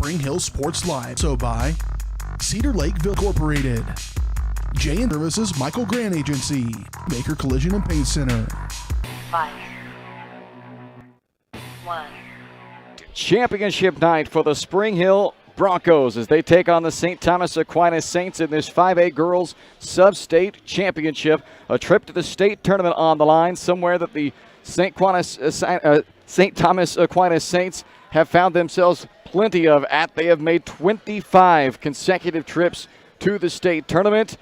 Spring Hill Sports Live. So by Cedar Lakeville Incorporated, J & Services Michael Grant Agency, Maker Collision and Paint Center. 5, 1. Championship night for the Spring Hill Broncos as they take on the St. Thomas Aquinas Saints in this 5A Girls Sub-State Championship. A trip to the state tournament on the line, somewhere that the St. Thomas Aquinas Saints have found themselves plenty of at. They have made 25 consecutive trips to the state tournament.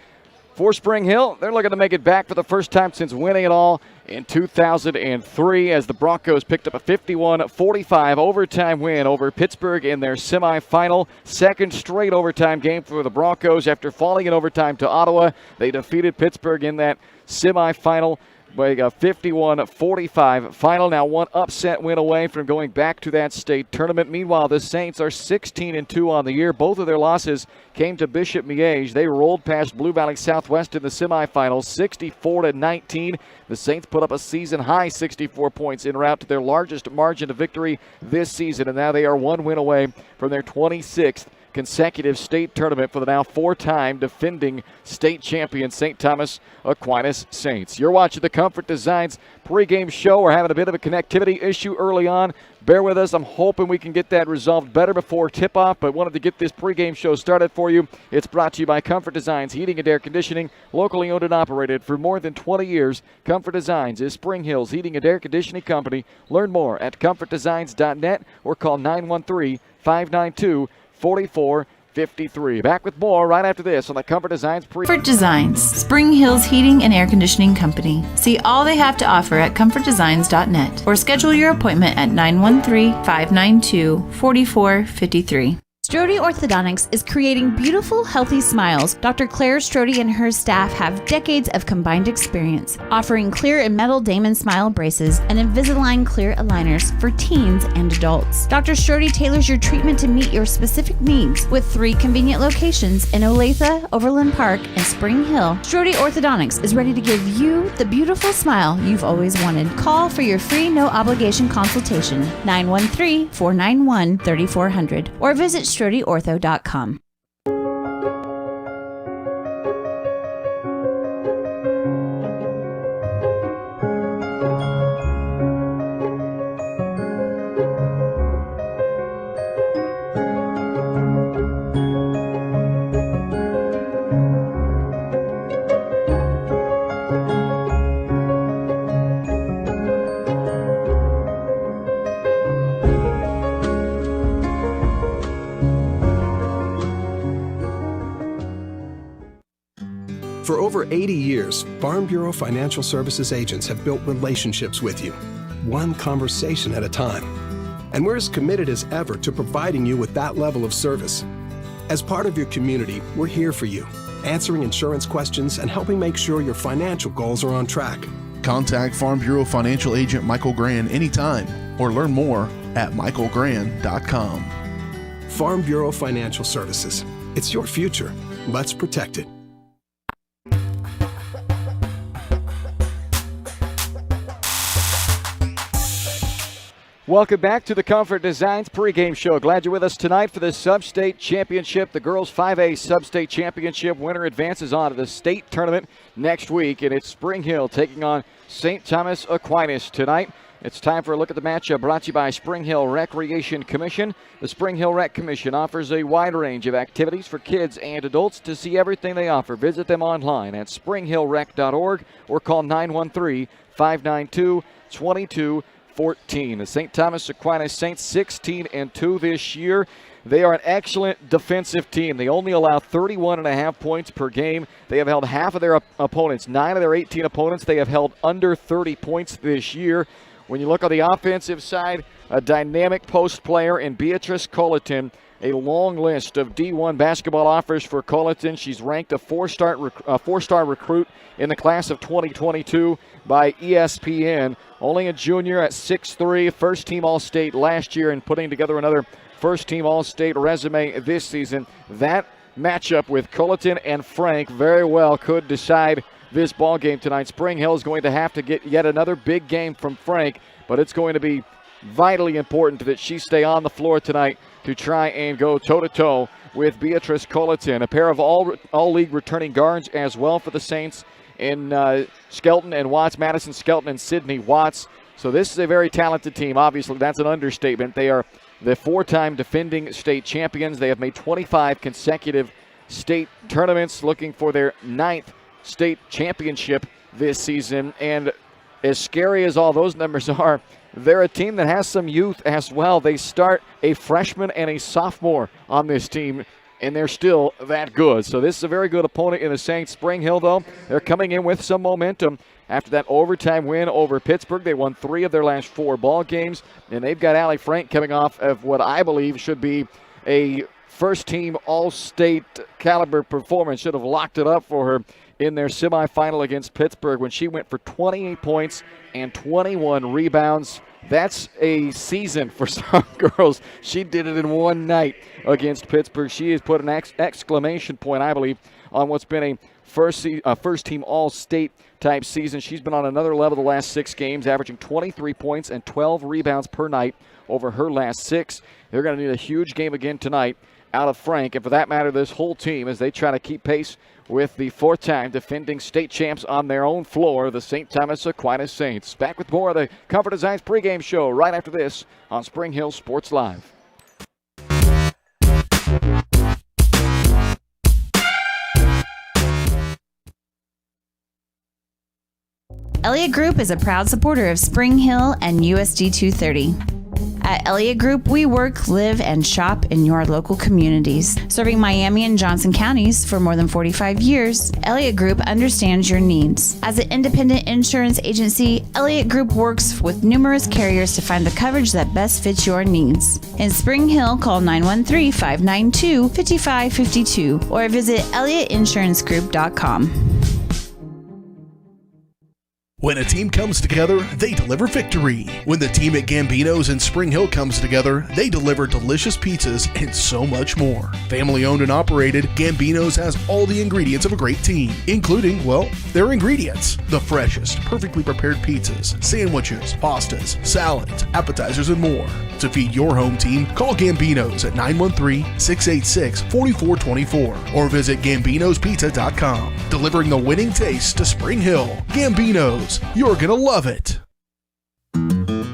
For Spring Hill, they're looking to make it back for the first time since winning it all in 2003 as the Broncos picked up a 51-45 overtime win over Pittsburgh in their semifinal. Second straight overtime game for the Broncos after falling in overtime to Ottawa. They defeated Pittsburgh in that semifinal by a 51-45 final. Now one upset win away from going back to that state tournament. Meanwhile, the Saints are 16-2 on the year. Both of their losses came to Bishop Miege. They rolled past Blue Valley Southwest in the semifinals, 64-19. The Saints put up a season-high 64 points en route to their largest margin of victory this season, and now they are one win away from their 26th consecutive state tournament for the now four-time defending state champion St. Thomas Aquinas Saints. You're watching the Comfort Designs pregame show. We're having a bit of a connectivity issue early on. Bear with us. I'm hoping we can get that resolved better before tip-off, but wanted to get this pregame show started for you. It's brought to you by Comfort Designs Heating and Air Conditioning, locally owned and operated for more than 20 years. Comfort Designs is Spring Hill's heating and air conditioning company. Learn more at comfortdesigns.net or call 913-592-4453. Back with more right after this on the Comfort Designs Comfort Designs, Spring Hill's heating and air conditioning company. See all they have to offer at comfortdesigns.net or schedule your appointment at 913-592-4453. Strode Orthodontics is creating beautiful, healthy smiles. Dr. Claire Strode and her staff have decades of combined experience, offering clear and metal Damon smile braces and Invisalign clear aligners for teens and adults. Dr. Strode tailors your treatment to meet your specific needs with 3 convenient locations in Olathe, Overland Park, and Spring Hill. Strode Orthodontics is ready to give you the beautiful smile you've always wanted. Call for your free no-obligation consultation, 913-491-3400, or visit StrodeOrtho.com. For over 80 years, Farm Bureau Financial Services agents have built relationships with you, one conversation at a time. And we're as committed as ever to providing you with that level of service. As part of your community, we're here for you, answering insurance questions and helping make sure your financial goals are on track. Contact Farm Bureau Financial Agent Michael Grand anytime or learn more at michaelgrand.com. Farm Bureau Financial Services. It's your future. Let's protect it. Welcome back to the Comfort Designs pregame show. Glad you're with us tonight for the Sub-State Championship. The girls 5A Sub-State Championship winner advances on to the state tournament next week, and it's Spring Hill taking on St. Thomas Aquinas tonight. It's time for a look at the matchup brought to you by Spring Hill Recreation Commission. The Spring Hill Rec Commission offers a wide range of activities for kids and adults. To see everything they offer, visit them online at springhillrec.org or call 913-592-2214. The St. Thomas Aquinas Saints 16-2 this year. They are an excellent defensive team. They only allow 31.5 points per game. They have held half of their opponents, 9 of their 18 opponents. They have held under 30 points this year. When you look on the offensive side, a dynamic post player in Beatrice Colleton. A long list of D1 basketball offers for Colleton. She's ranked a four-star recruit in the class of 2022 by ESPN. Only a junior at 6'3", first-team All-State last year, and putting together another first-team All-State resume this season. That matchup with Colleton and Frank very well could decide this ball game tonight. Spring Hill is going to have to get yet another big game from Frank, but it's going to be vitally important that she stay on the floor tonight to try and go toe-to-toe with Beatrice Colleton. A pair of all-league returning guards as well for the Saints in Skelton and Watts, Madison Skelton and Sydney Watts. So this is a very talented team. Obviously, that's an understatement. They are the 4-time defending state champions. They have made 25 consecutive state tournaments, looking for their 9th state championship this season. And as scary as all those numbers are, they're a team that has some youth as well. They start a freshman and a sophomore on this team, and they're still that good. So this is a very good opponent in the Saints. Spring Hill, though, they're coming in with some momentum. After that overtime win over Pittsburgh, they won 3 of their last 4 ball games, and they've got Allie Frank coming off of what I believe should be a first-team all-state caliber performance. Should have locked it up for her in their semifinal against Pittsburgh when she went for 28 points and 21 rebounds. That's a season for some girls. She did it in one night against Pittsburgh. She has put an exclamation point, I believe, on what's been a first-team all-state type season. She's been on another level the last 6 games, averaging 23 points and 12 rebounds per night over her last 6. They're going to need a huge game again tonight out of Frank, and for that matter, this whole team, as they try to keep pace with the 4th-time defending state champs on their own floor, the St. Thomas Aquinas Saints. Back with more of the Comfort Designs pregame show right after this on Spring Hill Sports Live. Elliott Group is a proud supporter of Spring Hill and USD 230. At Elliott Group, we work, live, and shop in your local communities. Serving Miami and Johnson counties for more than 45 years, Elliott Group understands your needs. As an independent insurance agency, Elliott Group works with numerous carriers to find the coverage that best fits your needs. In Spring Hill, call 913-592-5552 or visit ElliottInsuranceGroup.com. When a team comes together, they deliver victory. When the team at Gambino's in Spring Hill comes together, they deliver delicious pizzas and so much more. Family owned and operated, Gambino's has all the ingredients of a great team, including, well, their ingredients. The freshest, perfectly prepared pizzas, sandwiches, pastas, salads, appetizers, and more. To feed your home team, call Gambino's at 913-686-4424 or visit Gambino'sPizza.com. Delivering the winning taste to Spring Hill. Gambino's. You're going to love it.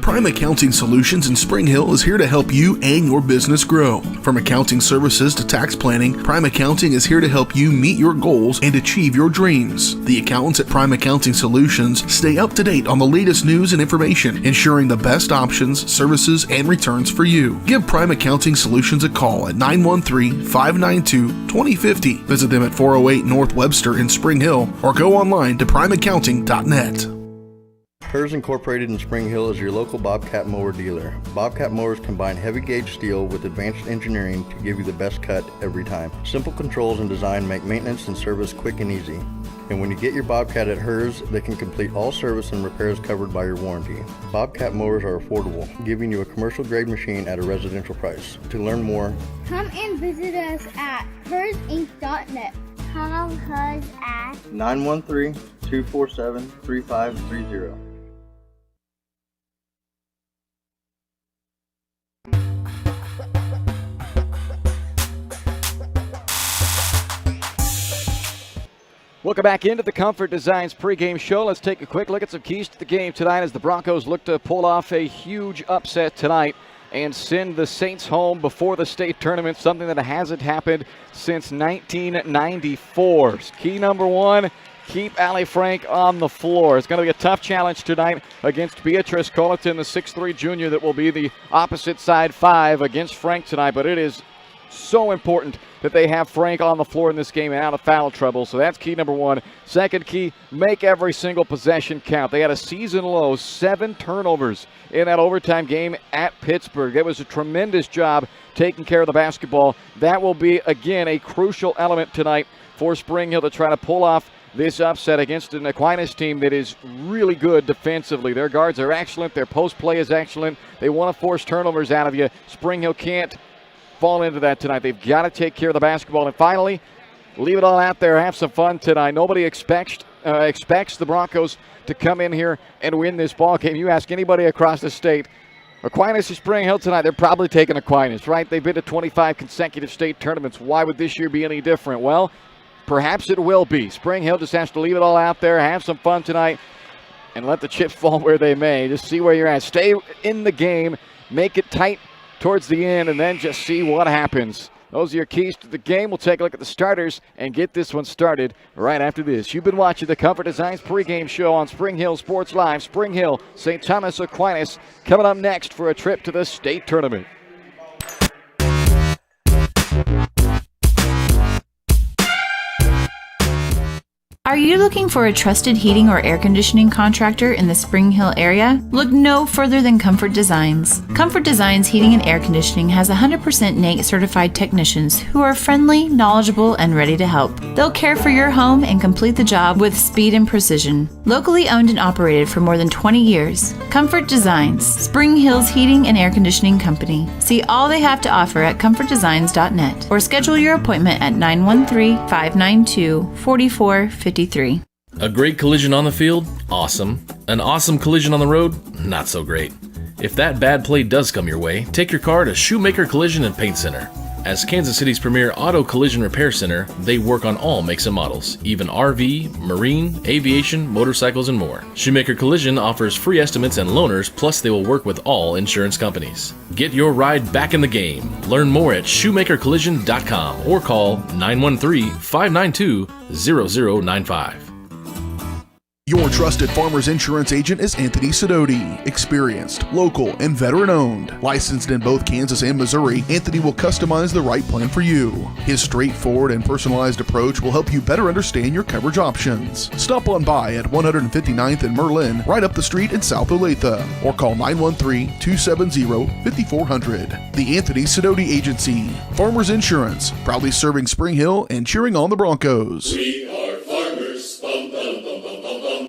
Prime Accounting Solutions in Spring Hill is here to help you and your business grow. From accounting services to tax planning, Prime Accounting is here to help you meet your goals and achieve your dreams. The accountants at Prime Accounting Solutions stay up to date on the latest news and information, ensuring the best options, services, and returns for you. Give Prime Accounting Solutions a call at 913-592-2050. Visit them at 408 North Webster in Spring Hill or go online to primeaccounting.net. HERS Incorporated in Spring Hill is your local Bobcat mower dealer. Bobcat mowers combine heavy gauge steel with advanced engineering to give you the best cut every time. Simple controls and design make maintenance and service quick and easy. And when you get your Bobcat at HERS, they can complete all service and repairs covered by your warranty. Bobcat mowers are affordable, giving you a commercial grade machine at a residential price. To learn more, come and visit us at hersinc.net. Call HERS at 913-247-3530. Welcome back into the Comfort Designs pregame show. Let's take a quick look at some keys to the game tonight as the Broncos look to pull off a huge upset tonight and send the Saints home before the state tournament, something that hasn't happened since 1994. Key number 1, keep Allie Frank on the floor. It's going to be a tough challenge tonight against Beatrice Colleton, the 6'3 junior that will be the opposite side 5 against Frank tonight, but it is so important that they have Frank on the floor in this game and out of foul trouble. So that's key number 1. Second key, make every single possession count. They had a season low 7 turnovers in that overtime game at Pittsburgh. It was a tremendous job taking care of the basketball. That will be, again, a crucial element tonight for Spring Hill to try to pull off this upset against an Aquinas team that is really good defensively. Their guards are excellent. Their post play is excellent. They want to force turnovers out of you. Spring Hill can't fall into that tonight. They've got to take care of the basketball. And finally, leave it all out there. Have some fun tonight. Nobody expects the Broncos to come in here and win this ball game. You ask anybody across the state, Aquinas or Spring Hill tonight, they're probably taking Aquinas, right? They've been to 25 consecutive state tournaments. Why would this year be any different? Well, perhaps it will be. Spring Hill just has to leave it all out there, have some fun tonight, and let the chips fall where they may. Just see where you're at. Stay in the game, make it tight towards the end, and then just see what happens. Those are your keys to the game. We'll take a look at the starters and get this one started right after this. You've been watching the Comfort Designs pregame show on Spring Hill Sports Live. Spring Hill, St. Thomas Aquinas coming up next for a trip to the state tournament. Are you looking for a trusted heating or air conditioning contractor in the Spring Hill area? Look no further than Comfort Designs. Comfort Designs Heating and Air Conditioning has 100% NATE certified technicians who are friendly, knowledgeable, and ready to help. They'll care for your home and complete the job with speed and precision. Locally owned and operated for more than 20 years, Comfort Designs, Spring Hill's heating and air conditioning company. See all they have to offer at comfortdesigns.net or schedule your appointment at 913-592-4453. A great collision on the field? Awesome. An awesome collision on the road? Not so great. If that bad play does come your way, take your car to Shoemaker Collision and Paint Center. As Kansas City's premier auto collision repair center, they work on all makes and models, even RV, marine, aviation, motorcycles, and more. Shoemaker Collision offers free estimates and loaners, plus they will work with all insurance companies. Get your ride back in the game. Learn more at shoemakercollision.com or call 913-592-0095. Your trusted Farmers Insurance agent is Anthony Sidoti. Experienced, local, and veteran-owned. Licensed in both Kansas and Missouri, Anthony will customize the right plan for you. His straightforward and personalized approach will help you better understand your coverage options. Stop on by at 159th and Merlin, right up the street in South Olathe, or call 913-270-5400. The Anthony Sidoti Agency. Farmers Insurance, proudly serving Spring Hill and cheering on the Broncos. We are farmers. Bum, bum, bum, bum, bum, bum.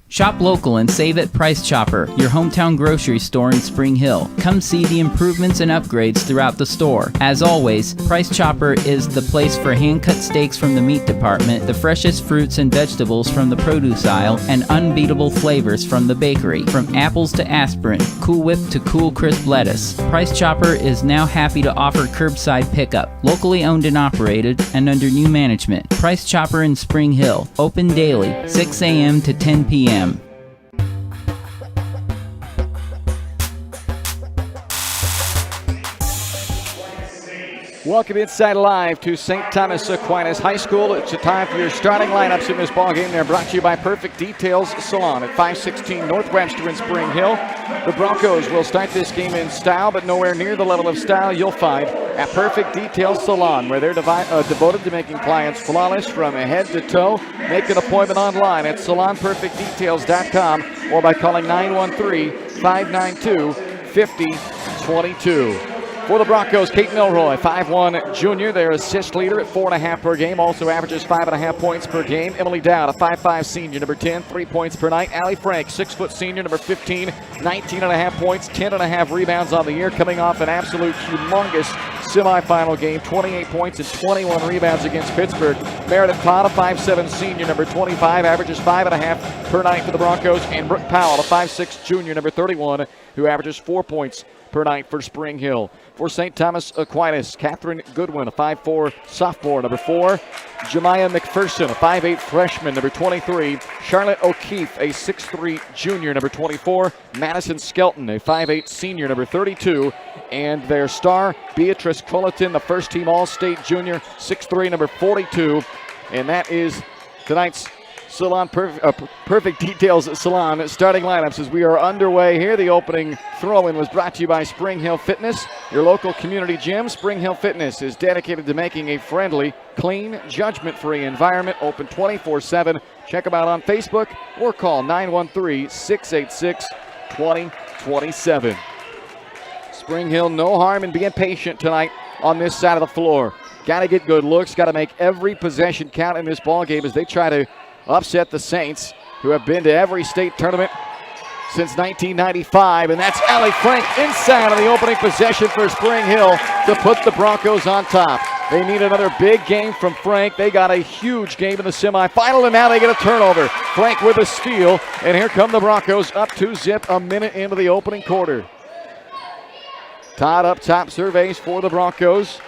Shop local and save at Price Chopper, your hometown grocery store in Spring Hill. Come see the improvements and upgrades throughout the store. As always, Price Chopper is the place for hand-cut steaks from the meat department, the freshest fruits and vegetables from the produce aisle, and unbeatable flavors from the bakery. From apples to aspirin, Cool Whip to Cool Crisp lettuce. Price Chopper is now happy to offer curbside pickup. Locally owned and operated and under new management. Price Chopper in Spring Hill. Open daily, 6 a.m. to 10 p.m. Welcome inside live to St. Thomas Aquinas High School. It's a time for your starting lineups in this ballgame. They're brought to you by Perfect Details Salon at 516 North Webster in Spring Hill. The Broncos will start this game in style, but nowhere near the level of style you'll find at Perfect Details Salon, where they're devoted to making clients flawless from head to toe. Make an appointment online at salonperfectdetails.com or by calling 913-592-5022. For the Broncos, Kate Milroy, 5'1" junior, their assist leader at 4.5 per game, also averages 5.5 points per game. Emily Dowd, a 5'5" senior, number 10, 3 points per night. Allie Frank, 6' senior, number 15, 19.5 points, 10.5 rebounds on the year, coming off an absolute humongous semifinal game, 28 points and 21 rebounds against Pittsburgh. Meredith Todd, a 5'7" senior, number 25, averages 5.5 per night for the Broncos. And Brooke Powell, a 5'6" junior, number 31, who averages 4 points per night for Spring Hill. For St. Thomas Aquinas, Catherine Goodwin, a 5'4" sophomore, number 4. Jemiah McPherson, a 5'8" freshman, number 23. Charlotte O'Keefe, a 6'3" junior, number 24. Madison Skelton, a 5'8" senior, number 32. And their star, Beatrice Culleton, the first-team All-State junior, 6'3", number 42. And that is tonight's Salon Perfect Details Salon starting lineups as we are underway here. The opening throw-in was brought to you by Spring Hill Fitness, your local community gym. Spring Hill Fitness is dedicated to making a friendly, clean, judgment-free environment, open 24/7. Check them out on Facebook or call 913-686-2027. Spring Hill, no harm in being patient tonight on this side of the floor. Got to get good looks, got to make every possession count in this ball game as they try to upset the Saints, who have been to every state tournament since 1995. And that's Allie Frank inside on the opening possession for Spring Hill to put the Broncos on top. They need another big game from Frank. They got a huge game in the semifinal, and now they get a turnover. Frank with a steal, and here come the Broncos up 2-zip a minute into the opening quarter. Todd up top surveys for the Broncos.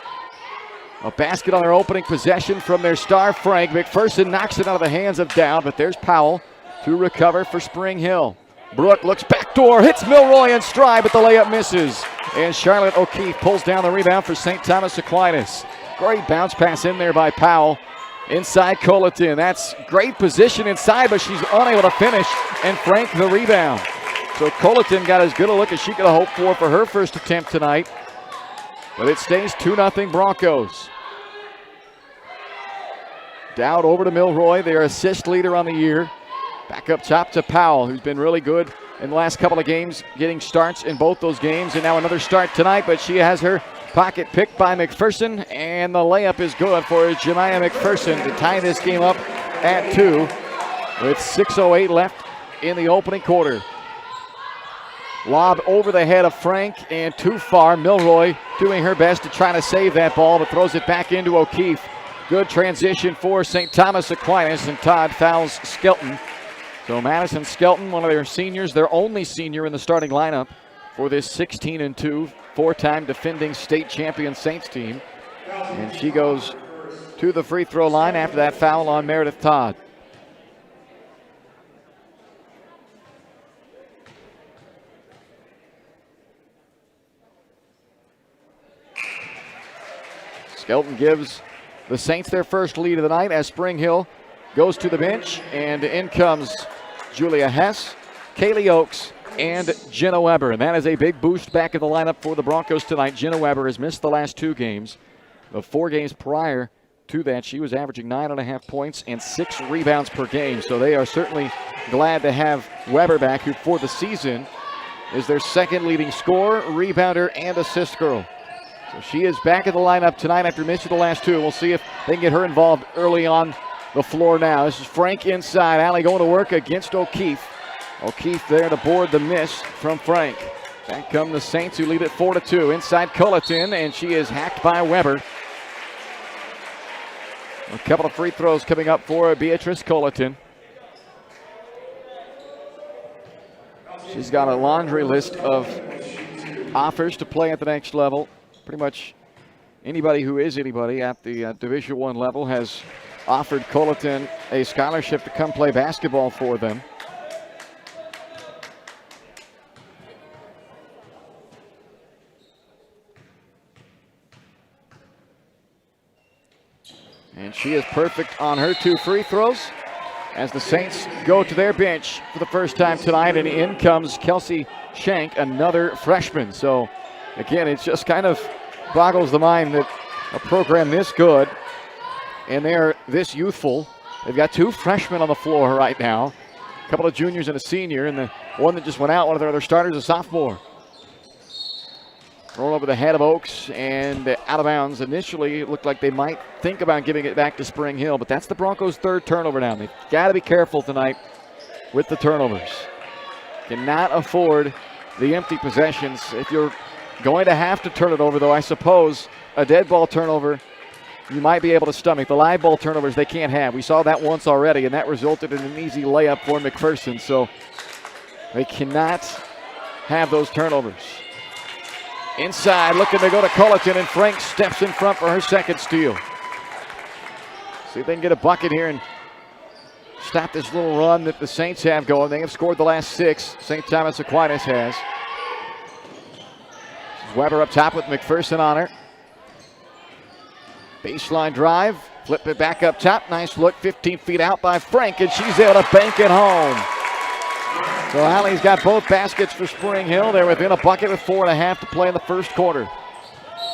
A basket on their opening possession from their star, Frank. McPherson knocks it out of the hands of Dowd, but there's Powell to recover for Spring Hill. Brooke looks backdoor, hits Milroy in stride, but the layup misses. And Charlotte O'Keefe pulls down the rebound for St. Thomas Aquinas. Great bounce pass in there by Powell. Inside Colleton. That's great position inside, but she's unable to finish. And Frank the rebound. So Colleton got as good a look as she could have hoped for her first attempt tonight. But it stays 2-0 Broncos. Dowd over to Milroy, their assist leader on the year. Back up top to Powell, who's been really good in the last couple of games, getting starts in both those games. And now another start tonight, but she has her pocket picked by McPherson. And the layup is good for Jemiah McPherson to tie this game up at 2 with 6:08 left in the opening quarter. Lob over the head of Frank and too far. Milroy doing her best to try to save that ball, but throws it back into O'Keefe. Good transition for St. Thomas Aquinas, and Todd fouls Skelton. So Madison Skelton, one of their seniors, their only senior in the starting lineup for this 16-2, four-time defending state champion Saints team. And she goes to the free throw line after that foul on Meredith Todd. Skelton gives the Saints their first lead of the night as Spring Hill goes to the bench, and in comes Julia Hess, Kaylee Oakes, and Jenna Weber. And that is a big boost back in the lineup for the Broncos tonight. Jenna Weber has missed the last 2 games. The 4 games prior to that, she was averaging 9.5 points and 6 rebounds per game. So they are certainly glad to have Weber back, who for the season is their second leading scorer, rebounder, and assist girl. So she is back in the lineup tonight after missing the last 2. We'll see if they can get her involved early on the floor now. This is Frank inside. Allie going to work against O'Keefe. O'Keefe there to board the miss from Frank. Back come the Saints, who lead it 4-2. Inside Culleton, and she is hacked by Weber. A couple of free throws coming up for Beatrice Culleton. She's got a laundry list of offers to play at the next level. Pretty much anybody who is anybody at the Division I level has offered Culleton a scholarship to come play basketball for them. And she is perfect on her 2 free throws as the Saints go to their bench for the first time tonight, and in comes Kelsey Shank, another freshman. So again, it's just kind of boggles the mind that a program this good and they're this youthful. They've got 2 freshmen on the floor right now, a couple of juniors and a senior, and the one that just went out, one of their other starters, a sophomore. Roll over the head of Oakes and out of bounds. Initially, it looked like they might think about giving it back to Spring Hill, but that's the Broncos' 3rd turnover now. They've got to be careful tonight with the turnovers. Cannot afford the empty possessions. If you're going to have to turn it over, though, I suppose a dead ball turnover you might be able to stomach. The live ball turnovers they can't have. We saw that once already, and that resulted in an easy layup for McPherson. So they cannot have those turnovers. Inside, looking to go to Culleton, and Frank steps in front for her second steal. See if they can get a bucket here and stop this little run that the Saints have going. They have scored the last 6. St. Thomas Aquinas has. Weber up top with McPherson on her. Baseline drive, flip it back up top. Nice look, 15 feet out by Frank, and she's able to bank it home. So Allie's got both baskets for Spring Hill. They're within a bucket with 4.5 to play in the first quarter.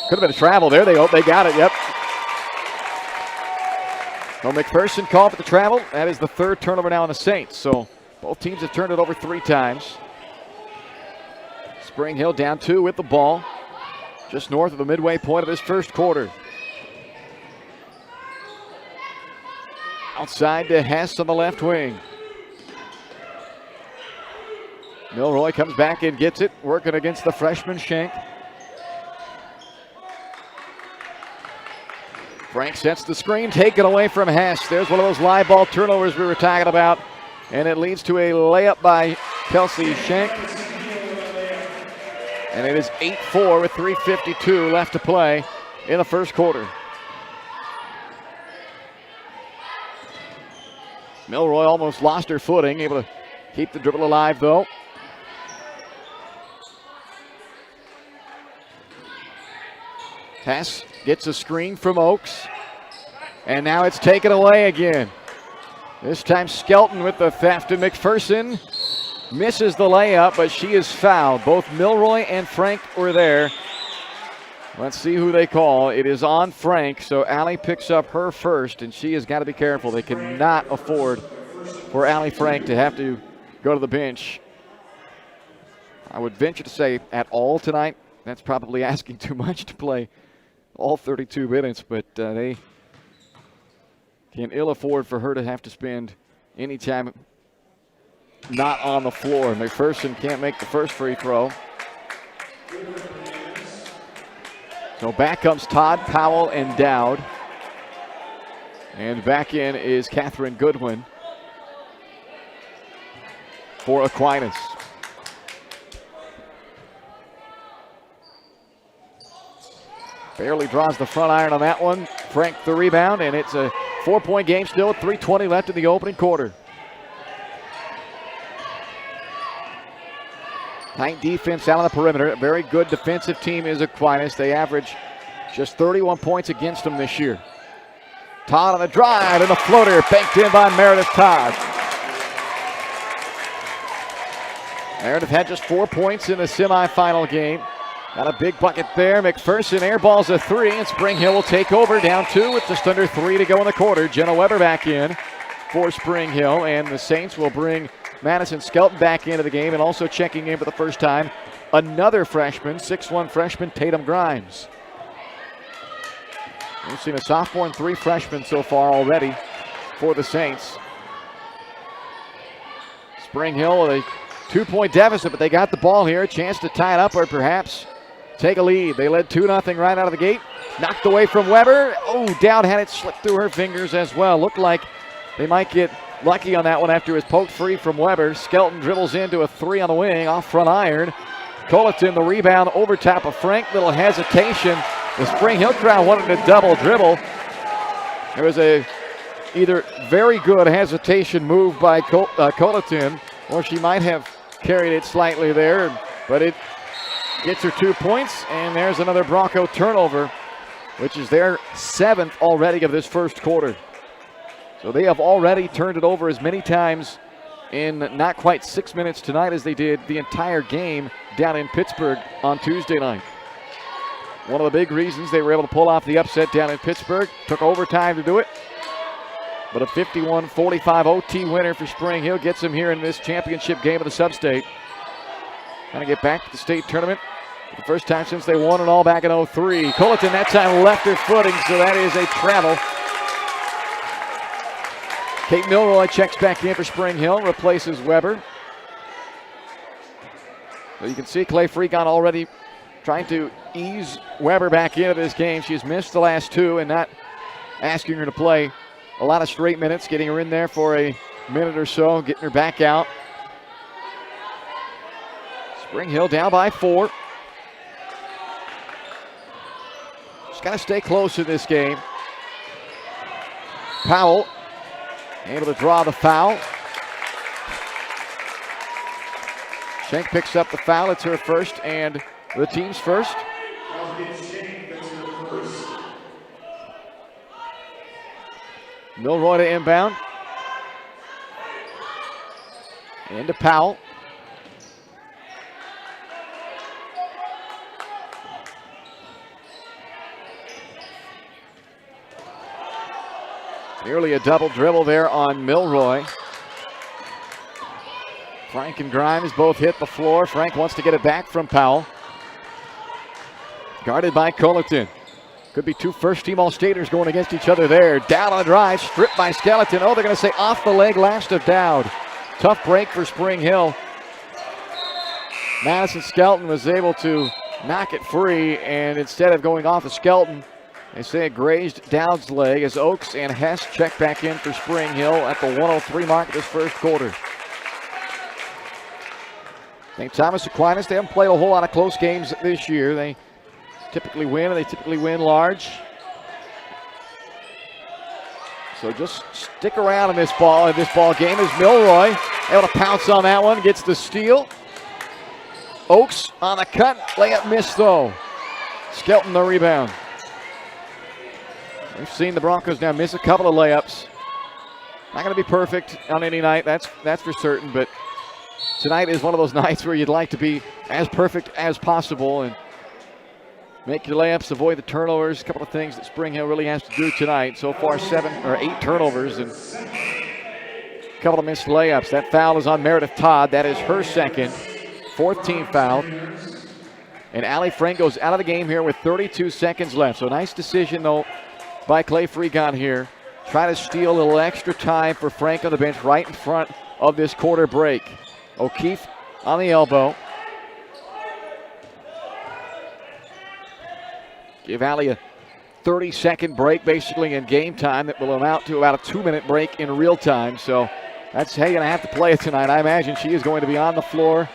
Could have been a travel there. They got it, yep. So McPherson called for the travel. That is the 3rd turnover now on the Saints. So both teams have turned it over 3 times. Spring Hill down 2 with the ball, just north of the midway point of this first quarter. Outside to Hess on the left wing. Milroy comes back and gets it, working against the freshman Shank. Frank sets the screen, taken away from Hess. There's one of those live ball turnovers we were talking about, and it leads to a layup by Kelsey Shank. And it is 8-4 with 3:52 left to play in the first quarter. Milroy almost lost her footing, able to keep the dribble alive though. Hess gets a screen from Oaks. And now it's taken away again. This time Skelton with the theft, and McPherson misses the layup, but she is fouled. Both Milroy and Frank were there. Let's see who they call. It is on Frank, so Allie picks up her first, and she has got to be careful. They cannot afford for Allie Frank to have to go to the bench. I would venture to say at all tonight. That's probably asking too much to play all 32 minutes, but they can ill afford for her to have to spend any time not on the floor. McPherson can't make the first free throw. So back comes Todd, Powell, and Dowd. And back in is Catherine Goodwin for Aquinas. Barely draws the front iron on that one. Frank the rebound, and it's a 4-point game still with 3:20 left in the opening quarter. Tight defense out on the perimeter. A very good defensive team is Aquinas. They average just 31 points against them this year. Todd on the drive, and the floater banked in by Meredith Todd. Meredith had just 4 points in the semifinal game. Got a big bucket there. McPherson airballs a three, and Spring Hill will take over, down 2 with just under 3 to go in the quarter. Jenna Weber back in for Spring Hill, and the Saints will bring Madison Skelton back into the game, and also checking in for the first time, another freshman, 6'1" freshman, Tatum Grimes. We've seen a sophomore and 3 freshmen so far already for the Saints. Spring Hill with a 2-point deficit, but they got the ball here. A chance to tie it up or perhaps take a lead. They led 2-0 right out of the gate. Knocked away from Weber. Oh, Dowd had it slip through her fingers as well. Looked like they might get lucky on that one after it was poked free from Weber. Skelton dribbles into a 3 on the wing, off front iron. Colleton the rebound over top of Frank. Little hesitation. The Spring Hill crowd wanted a double dribble. There was a either very good hesitation move by Colleton, or she might have carried it slightly there, but it gets her 2 points, and there's another Bronco turnover, which is their 7th already of this first quarter. So they have already turned it over as many times in not quite 6 minutes tonight as they did the entire game down in Pittsburgh on Tuesday night. One of the big reasons they were able to pull off the upset down in Pittsburgh. Took overtime to do it. But a 51-45 OT winner for Spring Hill gets them here in this championship game of the Sub-State. Trying to get back to the state tournament for the first time since they won it all back in 03. Colleton that time left her footing, so that is a travel. Kate Milroy checks back in for Spring Hill, replaces Weber. So you can see Clay Freakon already trying to ease Weber back into this game. She's missed the last 2 and not asking her to play a lot of straight minutes, getting her in there for a minute or so, getting her back out. Spring Hill down by 4. Just got to stay close in this game. Powell able to draw the foul. Schenk picks up the foul. It's her first and the team's first. Milroy to inbound. Into Powell. Nearly a double dribble there on Milroy. Frank and Grimes both hit the floor. Frank wants to get it back from Powell. Guarded by Colleton. Could be 2 first-team All-Staters going against each other there. Dowd on the drive, stripped by Skeleton. Oh, they're going to say off the leg last of Dowd. Tough break for Spring Hill. Madison Skelton was able to knock it free, and instead of going off of Skelton, they say it grazed Dowd's leg as Oaks and Hess check back in for Spring Hill at the 103 mark of this first quarter. St. Thomas Aquinas, they haven't played a whole lot of close games this year. They typically win, and they typically win large. So just stick around in this ball game as Milroy able to pounce on that one, gets the steal. Oakes on the cut, layup missed though. Skelton the rebound. We've seen the Broncos now miss a couple of layups. Not going to be perfect on any night, that's for certain, but tonight is one of those nights where you'd like to be as perfect as possible and make your layups, avoid the turnovers. A couple of things that Spring Hill really has to do tonight. So far, 8 turnovers and a couple of missed layups. That foul is on Meredith Todd. That is her second, 4th team foul. And Allie Frank goes out of the game here with 32 seconds left. So nice decision, though, by Clay Fregon here. Try to steal a little extra time for Frank on the bench right in front of this quarter break. O'Keefe on the elbow. Give Allie a 30-second break basically in game time that will amount to about a 2-minute break in real time. So that's how you're going to have to play it tonight. I imagine she is going to be on the floor.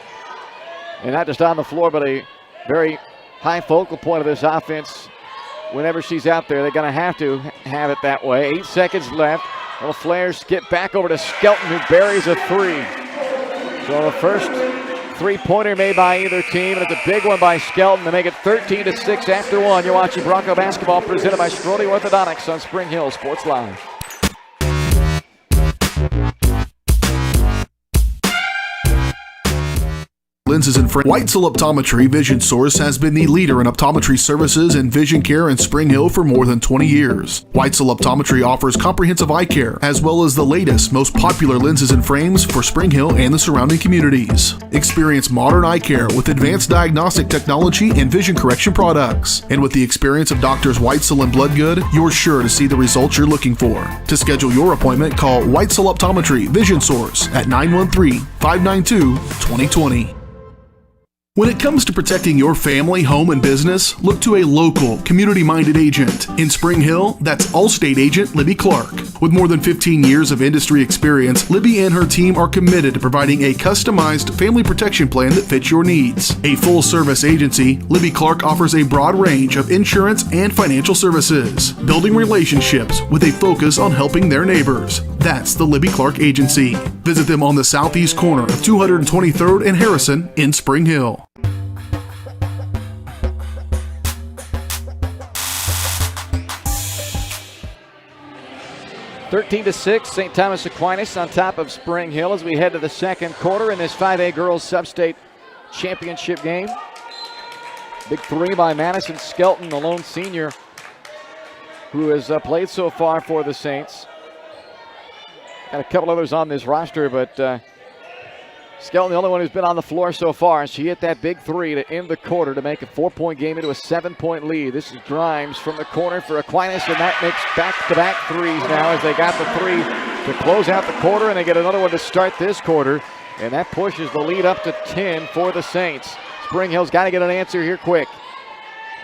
And not just on the floor, but a very high focal point of this offense. Whenever she's out there, they're going to have it that way. 8 seconds left. Little flare skip back over to Skelton, who buries a 3. So the first three-pointer made by either team, and it's a big one by Skelton to make it 13-6 after 1. You're watching Bronco basketball presented by Strode Orthodontics on Spring Hill Sports Live. Lenses and frames. Weitzel Optometry Vision Source has been the leader in optometry services and vision care in Spring Hill for more than 20 years. Weitzel Optometry offers comprehensive eye care, as well as the latest, most popular lenses and frames for Spring Hill and the surrounding communities. Experience modern eye care with advanced diagnostic technology and vision correction products. And with the experience of Doctors Weitzel and Bloodgood, you're sure to see the results you're looking for. To schedule your appointment, call Weitzel Optometry Vision Source at 913-592-2020. When it comes to protecting your family, home, and business, look to a local, community-minded agent. In Spring Hill, that's Allstate agent Libby Clark. With more than 15 years of industry experience, Libby and her team are committed to providing a customized family protection plan that fits your needs. A full-service agency, Libby Clark offers a broad range of insurance and financial services, building relationships with a focus on helping their neighbors. That's the Libby Clark Agency. Visit them on the southeast corner of 223rd and Harrison in Spring Hill. (13-6), St. Thomas Aquinas on top of Spring Hill as we head to the second quarter in this 5A Girls Sub-State Championship game. Big 3 by Madison Skelton, the lone senior who has played so far for the Saints. Got a couple others on this roster, but Skelton, the only one who's been on the floor so far. She hit that big 3 to end the quarter to make a 4-point game into a 7-point lead. This is Grimes from the corner for Aquinas, and that makes back-to-back 3s now as they got the 3 to close out the quarter, and they get another one to start this quarter, and that pushes the lead up to 10 for the Saints. Spring Hill's got to get an answer here quick.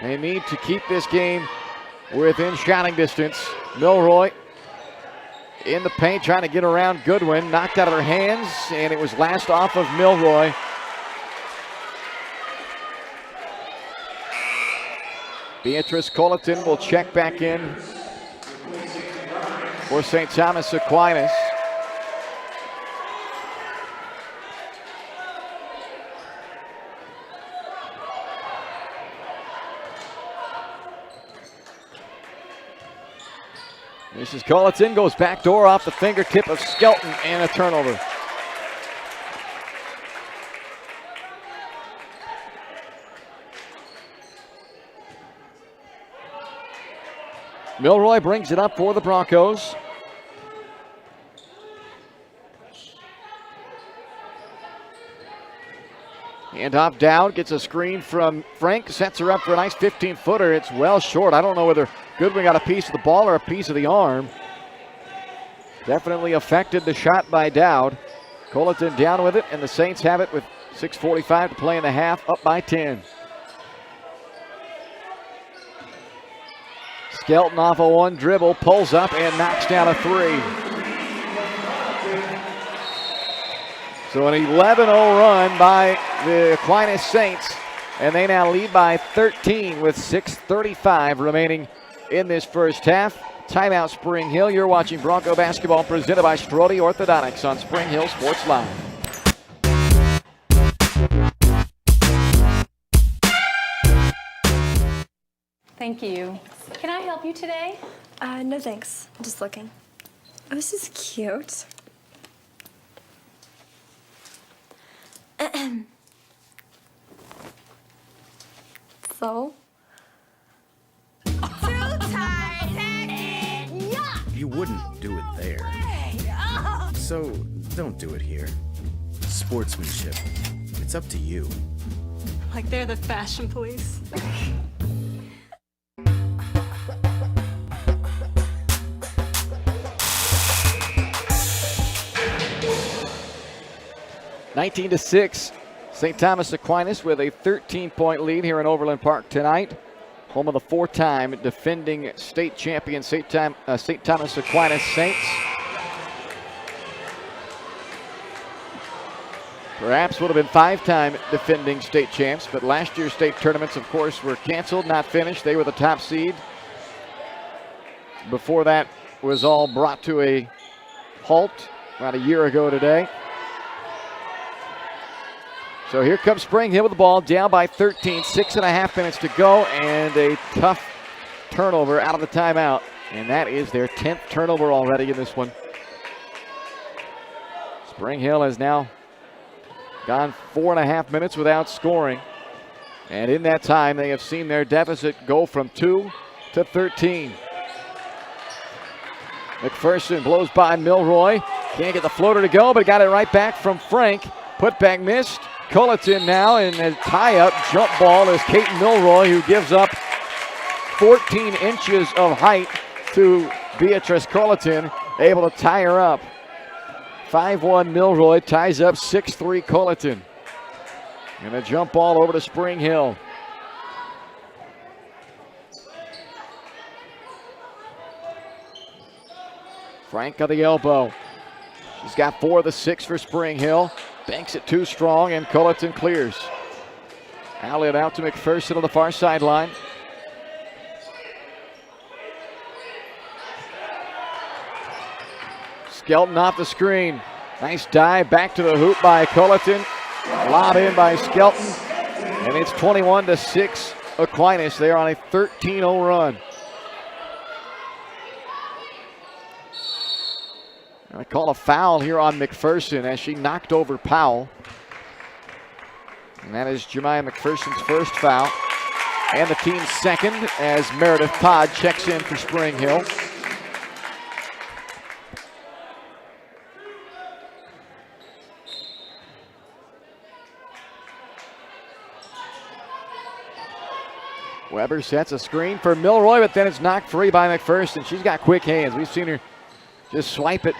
They need to keep this game within shouting distance. Milroy in the paint, trying to get around Goodwin. Knocked out of her hands, and it was last off of Milroy. Beatrice Colleton will check back in for St. Thomas Aquinas. This is Colleton, goes backdoor off the fingertip of Skelton, and a turnover. Milroy brings it up for the Broncos. Handoff down, gets a screen from Frank, sets her up for a nice 15-footer. It's well short. I don't know whether Goodwin got a piece of the ball or a piece of the arm. Definitely affected the shot by Dowd. Colleton down with it, and the Saints have it with 6:45 to play in the half, up by 10. Skelton off a one dribble, pulls up and knocks down a 3. So an 11-0 run by the Aquinas Saints, and they now lead by 13 with 6:35 remaining in this first half. Timeout, Spring Hill. You're watching Bronco basketball presented by Strode Orthodontics on Spring Hill Sports Live. Thank you. Can I help you today? No thanks. I'm just looking. Oh, this is cute. So? You wouldn't do it there. So, don't do it here. Sportsmanship. It's up to you. Like they're the fashion police. (19 to 6). St. Thomas Aquinas with a 13-point lead here in Overland Park tonight. Home of the four-time defending state champion St. Thomas Aquinas Saints. Perhaps would have been five-time defending state champs, but last year's state tournaments, of course, were canceled, not finished. They were the top seed. Before that was all brought to a halt about a year ago today. So here comes Spring Hill with the ball, down by 13, 6.5 minutes to go, and a tough turnover out of the timeout. And that is their 10th turnover already in this one. Spring Hill has now gone 4.5 minutes without scoring. And in that time, they have seen their deficit go from 2 to 13. McPherson blows by Milroy. Can't get the floater to go, but got it right back from Frank. Putback missed. Culleton now in a tie-up jump ball is Caton Milroy, who gives up 14 inches of height to Beatrice Culleton, able to tie her up. 5-1 Milroy ties up 6-3 Culleton. And a jump ball over to Spring Hill. Frank on the elbow. She's got 4 of the 6 for Spring Hill. Banks it too strong, and Culleton clears. Alley it out to McPherson on the far sideline. Skelton off the screen. Nice dive back to the hoop by Culleton. Lob in by Skelton. And it's 21 to 6 Aquinas. They are on a 13-0 run. I call a foul here on McPherson as she knocked over Powell. And that is Jemiah McPherson's first foul. And the team's second as Meredith Todd checks in for Spring Hill. Weber sets a screen for Milroy, but then it's knocked free by McPherson. She's got quick hands. We've seen her just swipe it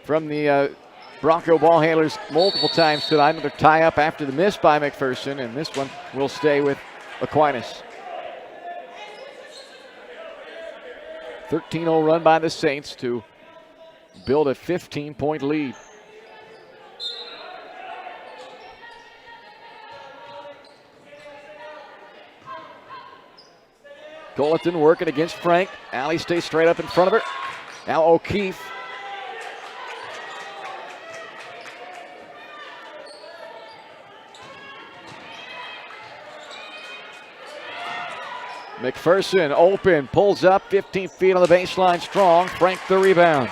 from the Bronco ball handlers multiple times tonight. Another tie-up after the miss by McPherson, and this one will stay with Aquinas. 13-0 run by the Saints to build a 15-point lead. Culleton working against Frank. Allie stays straight up in front of her. Now O'Keefe. McPherson open, pulls up 15 feet on the baseline strong. Frank the rebound.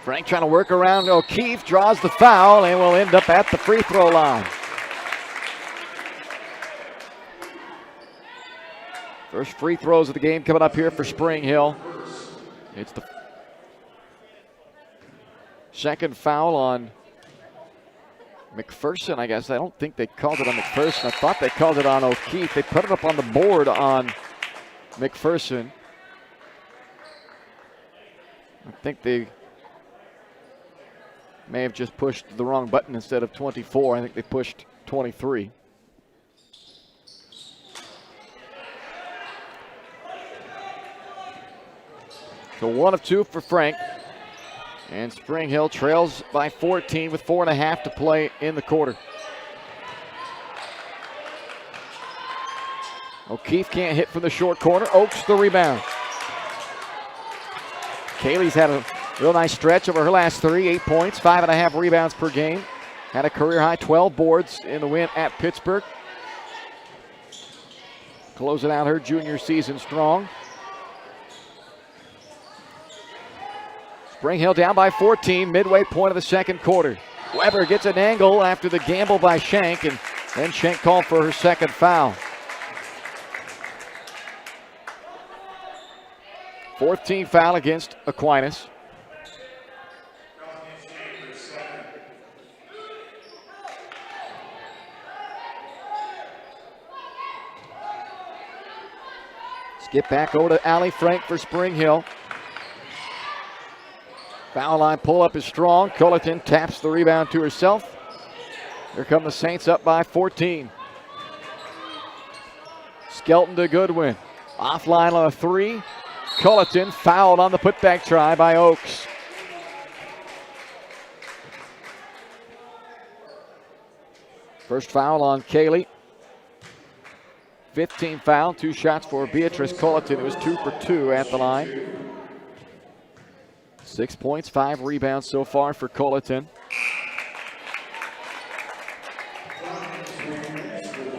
Frank trying to work around O'Keefe, draws the foul, and will end up at the free throw line. First free throws of the game coming up here for Spring Hill. It's the second foul on McPherson, I guess. I don't think they called it on McPherson. I thought they called it on O'Keefe. They put it up on the board on McPherson. I think they may have just pushed the wrong button instead of 24. I think they pushed 23. So 1 of 2 for Frank. And Spring Hill trails by 14 with 4.5 to play in the quarter. O'Keefe can't hit from the short corner. Oaks the rebound. Kaylee's had a real nice stretch over her last 3. 8 points, 5.5 rebounds per game. Had a career high 12 boards in the win at Pittsburgh. Closing out her junior season strong. Spring Hill down by 14, midway point of the second quarter. Weber gets an angle after the gamble by Shank, and then Shank called for her second foul. 4th team foul against Aquinas. Skip back over to Allie Frank for Spring Hill. Foul line pull-up is strong. Cullerton taps the rebound to herself. Here come the Saints up by 14. Skelton to Goodwin. Offline on a 3. Cullerton fouled on the putback try by Oaks. First foul on Kaylee. 15 foul, 2 shots for Beatrice Cullerton. It was 2 for 2 at the line. 6 points, 5 rebounds so far for Cullerton.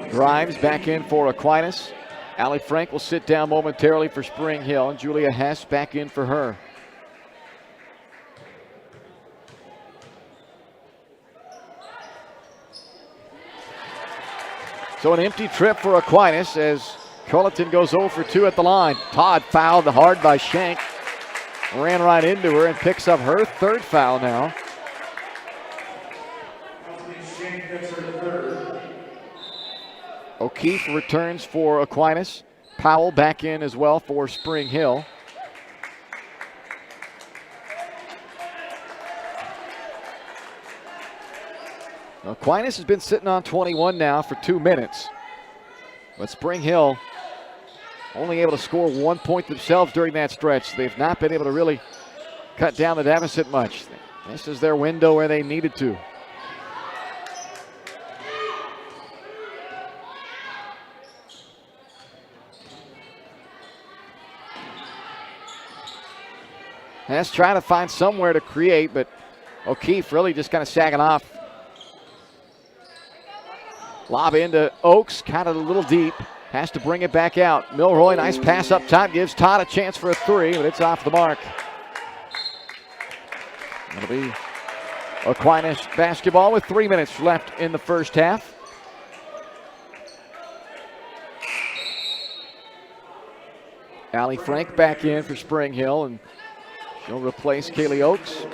Grimes back in for Aquinas. Allie Frank will sit down momentarily for Spring Hill, and Julia Hess back in for her. So an empty trip for Aquinas as Cullerton goes 0 for 2 at the line. Todd fouled hard by Shank. Ran right into her and picks up her 3rd foul now. O'Keefe returns for Aquinas. Powell back in as well for Spring Hill. Aquinas has been sitting on 21 now for 2 minutes. But Spring Hill only able to score 1 point themselves during that stretch. They've not been able to really cut down the deficit much. This is their window where they needed to. Has tried to find somewhere to create, but O'Keefe really just kind of sagging off. Lob into Oaks, kind of a little deep. Has to bring it back out. Milroy, nice pass up top, gives Todd a chance for a 3, but it's off the mark. It'll be Aquinas basketball with 3 minutes left in the first half. Allie Frank back in for Spring Hill, and she'll replace Kaylee Oaks.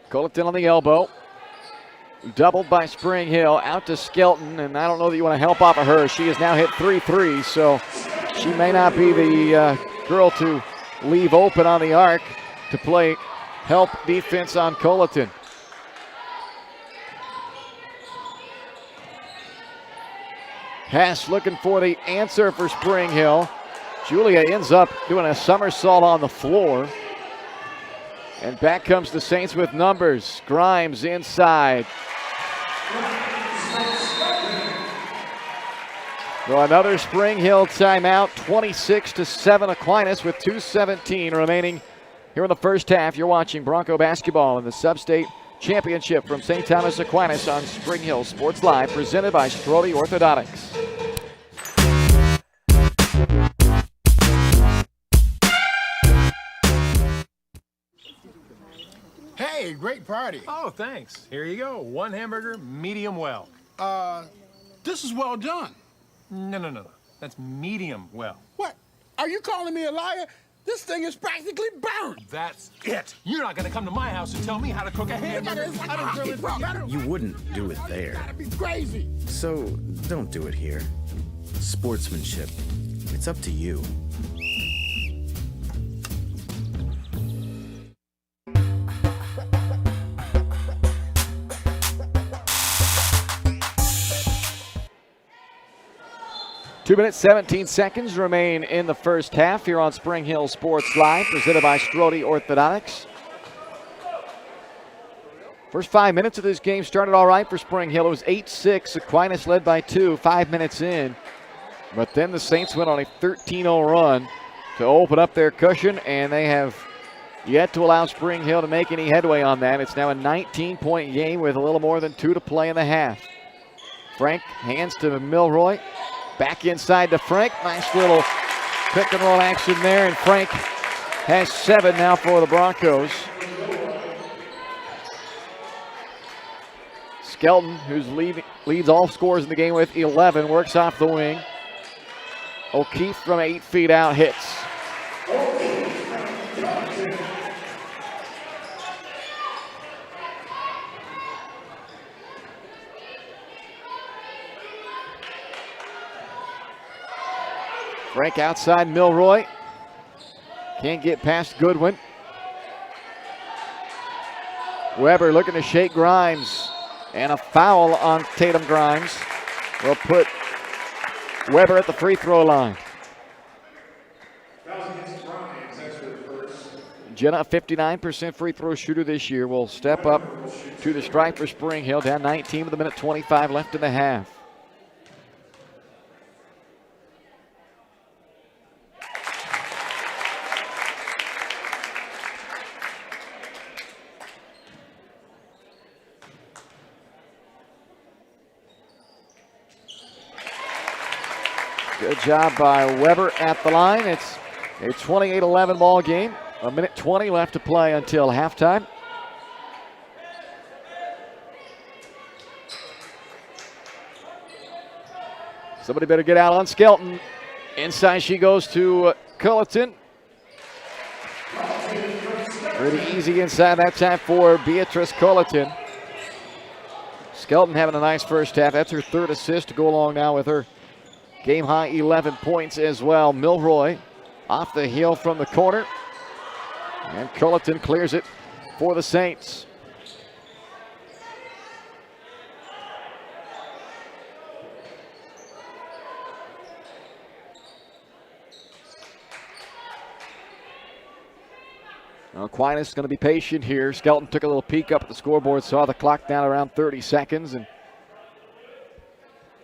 Cullerton on the elbow. Doubled by Spring Hill. Out to Skelton, and I don't know that you want to help off of her. She has now hit 3 threes, so she may not be the girl to leave open on the arc to play help defense on Cullerton. Hess looking for the answer for Spring Hill. Julia ends up doing a somersault on the floor. And back comes the Saints with numbers. Grimes inside. So another Spring Hill timeout. 26-7 Aquinas with 2:17 remaining here in the first half. You're watching Bronco basketball in the Sub-State Championship from St. Thomas Aquinas on Spring Hill Sports Live, presented by Strode Orthodontics. Hey, great party. Oh, thanks. Here you go. 1 hamburger, medium well. This is well done. No. That's medium well. What? Are you calling me a liar? This thing is practically burned. That's it. You're not going to come to my house and tell me how to cook a hamburger. I don't grill it. You wouldn't do it there. That'd be crazy. So don't do it here. Sportsmanship. It's up to you. 2 minutes, 17 seconds remain in the first half here on Spring Hill Sports Live, presented by Strode Orthodontics. First 5 minutes of this game started all right for Spring Hill. It was 8-6. Aquinas led by 2, 5 minutes in. But then the Saints went on a 13-0 run to open up their cushion, and they have yet to allow Spring Hill to make any headway on that. It's now a 19-point game with a little more than 2 to play in the half. Frank hands to Milroy. Back inside to Frank. Nice little pick and roll action there, and Frank has 7 now for the Broncos. Skelton, who's leads all scorers in the game with 11, works off the wing. O'Keefe from 8 feet out hits. Frank outside Milroy. Can't get past Goodwin. Weber looking to shake Grimes. And a foul on Tatum Grimes will put Weber at the free throw line. Jenna, a 59% free throw shooter this year, will step up to the stripe for Spring Hill. Down 19 with a minute 25 left in the half. Good job by Weber at the line. It's a 28-11 ball game. A minute 20 left to play until halftime. Somebody better get out on Skelton. Inside she goes to Culleton. Pretty easy inside that time for Beatrice Culleton. Skelton having a nice first half. That's her 3rd assist to go along now with her game high 11 points as well. Milroy off the heel from the corner. And Culleton clears it for the Saints. Aquinas is going to be patient here. Skelton took a little peek up at the scoreboard, saw the clock down around 30 seconds, and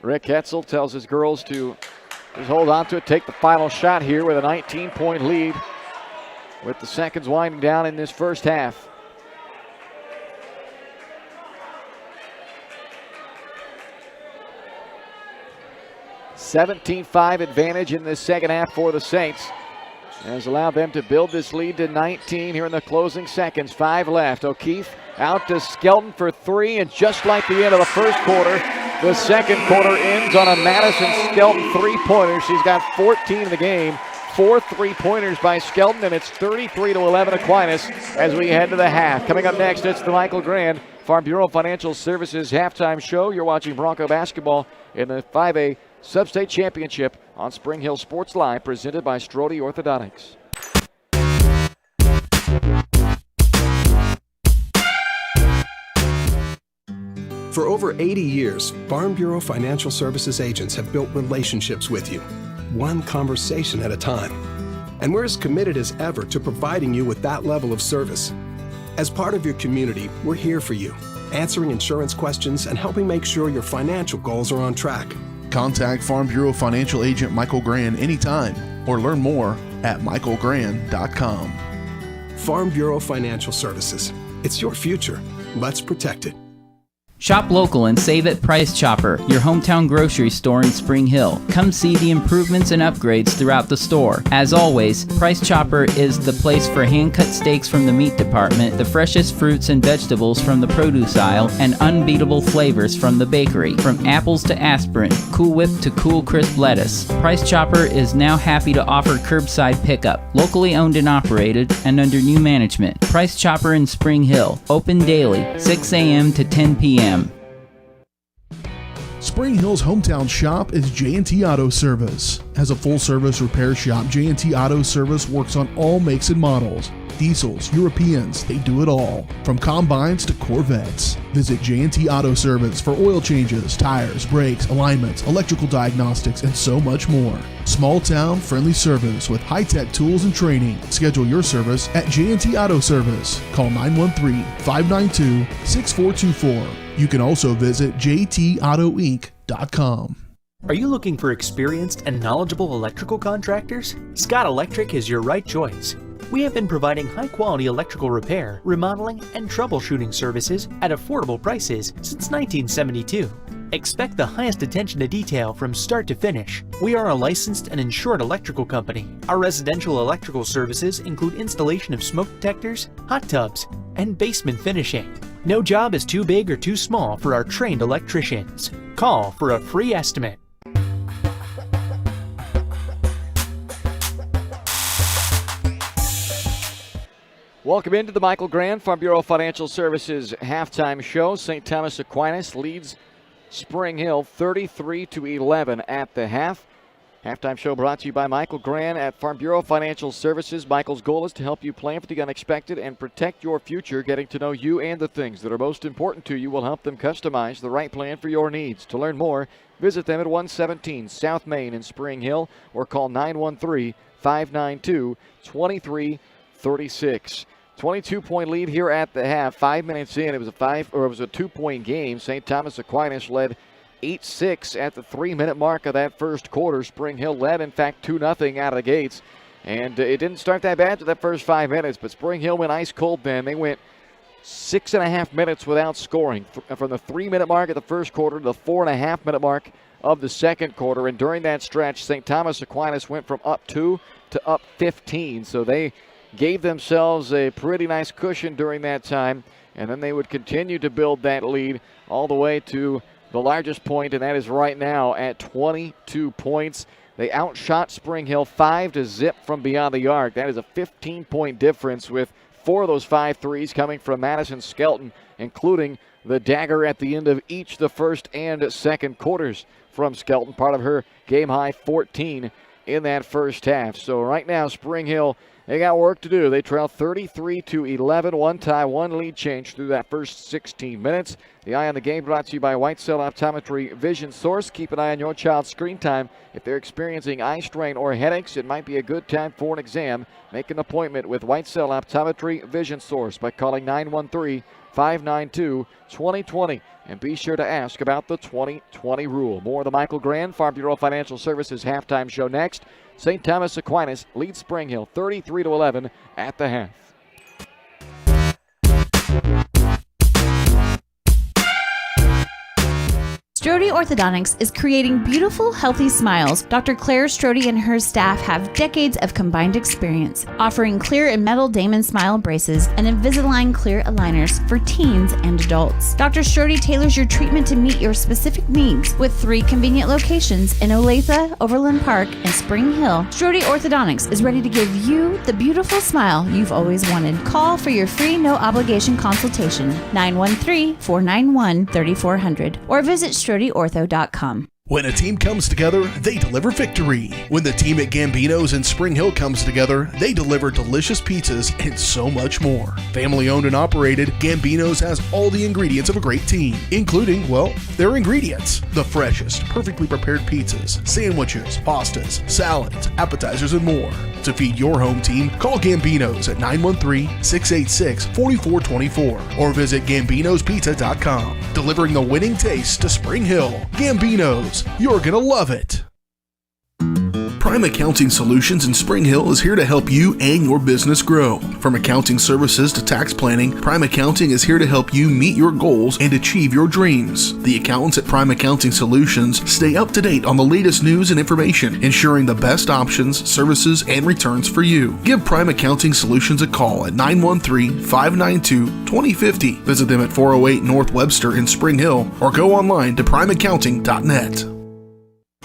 Rick Hetzel tells his girls to just hold on to it, take the final shot here with a 19-point lead with the seconds winding down in this first half. (17-5) advantage in this second half for the Saints. Has allowed them to build this lead to 19 here in the closing seconds. 5 left. O'Keefe out to Skelton for 3, and just like the end of the first quarter, the second quarter ends on a Madison Skelton three-pointer. She's got 14 in the game. 4 3-pointers by Skelton, and it's 33-11 Aquinas as we head to the half. Coming up next, it's the Michael Grand Farm Bureau Financial Services halftime show. You're watching Bronco basketball in the 5A Sub-State Championship on Spring Hill Sports Live, presented by Strode Orthodontics. For over 80 years, Farm Bureau Financial Services agents have built relationships with you, one conversation at a time. And we're as committed as ever to providing you with that level of service. As part of your community, we're here for you, answering insurance questions and helping make sure your financial goals are on track. Contact Farm Bureau Financial Agent Michael Grand anytime or learn more at michaelgrand.com. Farm Bureau Financial Services. It's your future. Let's protect it. Shop local and save at Price Chopper, your hometown grocery store in Spring Hill. Come see the improvements and upgrades throughout the store. As always, Price Chopper is the place for hand-cut steaks from the meat department, the freshest fruits and vegetables from the produce aisle, and unbeatable flavors from the bakery. From apples to aspirin, Cool Whip to Cool Crisp lettuce. Price Chopper is now happy to offer curbside pickup, locally owned and operated, and under new management. Price Chopper in Spring Hill, open daily, 6 a.m. to 10 p.m. Spring Hill's hometown shop is J&T Auto Service. As a full-service repair shop, J&T Auto Service works on all makes and models. diesels, Europeans, they do it all. From combines to Corvettes. Visit J&T Auto Service for oil changes, tires, brakes, alignments, electrical diagnostics, and so much more. Small town, friendly service with high-tech tools and training. Schedule your service at J&T Auto Service. Call 913-592-6424. You can also visit jtautoinc.com. Are you looking for experienced and knowledgeable electrical contractors? Scott Electric is your right choice. We have been providing high-quality electrical repair, remodeling, and troubleshooting services at affordable prices since 1972. Expect the highest attention to detail from start to finish. We are a licensed and insured electrical company. Our residential electrical services include installation of smoke detectors, hot tubs, and basement finishing. No job is too big or too small for our trained electricians. Call for a free estimate. Welcome into the Michael Grand Farm Bureau Financial Services halftime show. St. Thomas Aquinas leads Spring Hill 33-11 at the half. Halftime show brought to you by Michael Grand at Farm Bureau Financial Services. Michael's goal is to help you plan for the unexpected and protect your future. Getting to know you and the things that are most important to you will help them customize the right plan for your needs. To learn more, visit them at 117 South Main in Spring Hill or call 913-592-2336. 22-point lead here at the half. 5 minutes in, it was a 2-point game. St. Thomas Aquinas led 8-6 at the 3-minute mark of that first quarter. Spring Hill led, in fact, 2-0 out of the gates. And it didn't start that bad to that first 5 minutes, but Spring Hill went ice cold then. They went 6.5 minutes without scoring from the 3-minute mark of the first quarter to the 4.5-minute mark of the second quarter. And during that stretch, St. Thomas Aquinas went from up 2 to up 15. So they gave themselves a pretty nice cushion during that time, and then they would continue to build that lead all the way to the largest point, and that is right now at 22 points. They outshot Spring Hill 5-0 from beyond the arc. That is a 15-point difference, with 4 of those 5 threes coming from Madison Skelton, including the dagger at the end of each the first and second quarters from Skelton, part of her game-high 14 in that first half. So right now, Spring Hill, they got work to do. They trail 33-11, one tie, one lead change through that first 16 minutes. The Eye on the Game brought to you by White Cell Optometry Vision Source. Keep an eye on your child's screen time. If they're experiencing eye strain or headaches, it might be a good time for an exam. Make an appointment with White Cell Optometry Vision Source by calling 913-592-2020. And be sure to ask about the 2020 rule. More of the Michael Grand Farm Bureau Financial Services halftime show next. St. Thomas Aquinas leads Spring Hill 33-11 at the half. Strode Orthodontics is creating beautiful, healthy smiles. Dr. Claire Strode and her staff have decades of combined experience, offering clear and metal Damon smile braces and Invisalign clear aligners for teens and adults. Dr. Strode tailors your treatment to meet your specific needs with 3 convenient locations in Olathe, Overland Park, and Spring Hill. Strode Orthodontics is ready to give you the beautiful smile you've always wanted. Call for your free no-obligation consultation, 913-491-3400, or visit StrodeOrtho.com. When a team comes together, they deliver victory. When the team at Gambino's in Spring Hill comes together, they deliver delicious pizzas and so much more. Family owned and operated, Gambino's has all the ingredients of a great team, including, well, their ingredients. The freshest, perfectly prepared pizzas, sandwiches, pastas, salads, appetizers, and more. To feed your home team, call Gambino's at 913-686-4424 or visit Gambino'sPizza.com. Delivering the winning taste to Spring Hill. Gambino's. You're gonna love it. Prime Accounting Solutions in Spring Hill is here to help you and your business grow. From accounting services to tax planning, Prime Accounting is here to help you meet your goals and achieve your dreams. The accountants at Prime Accounting Solutions stay up to date on the latest news and information, ensuring the best options, services, and returns for you. Give Prime Accounting Solutions a call at 913-592-2050. Visit them at 408 North Webster in Spring Hill or go online to primeaccounting.net.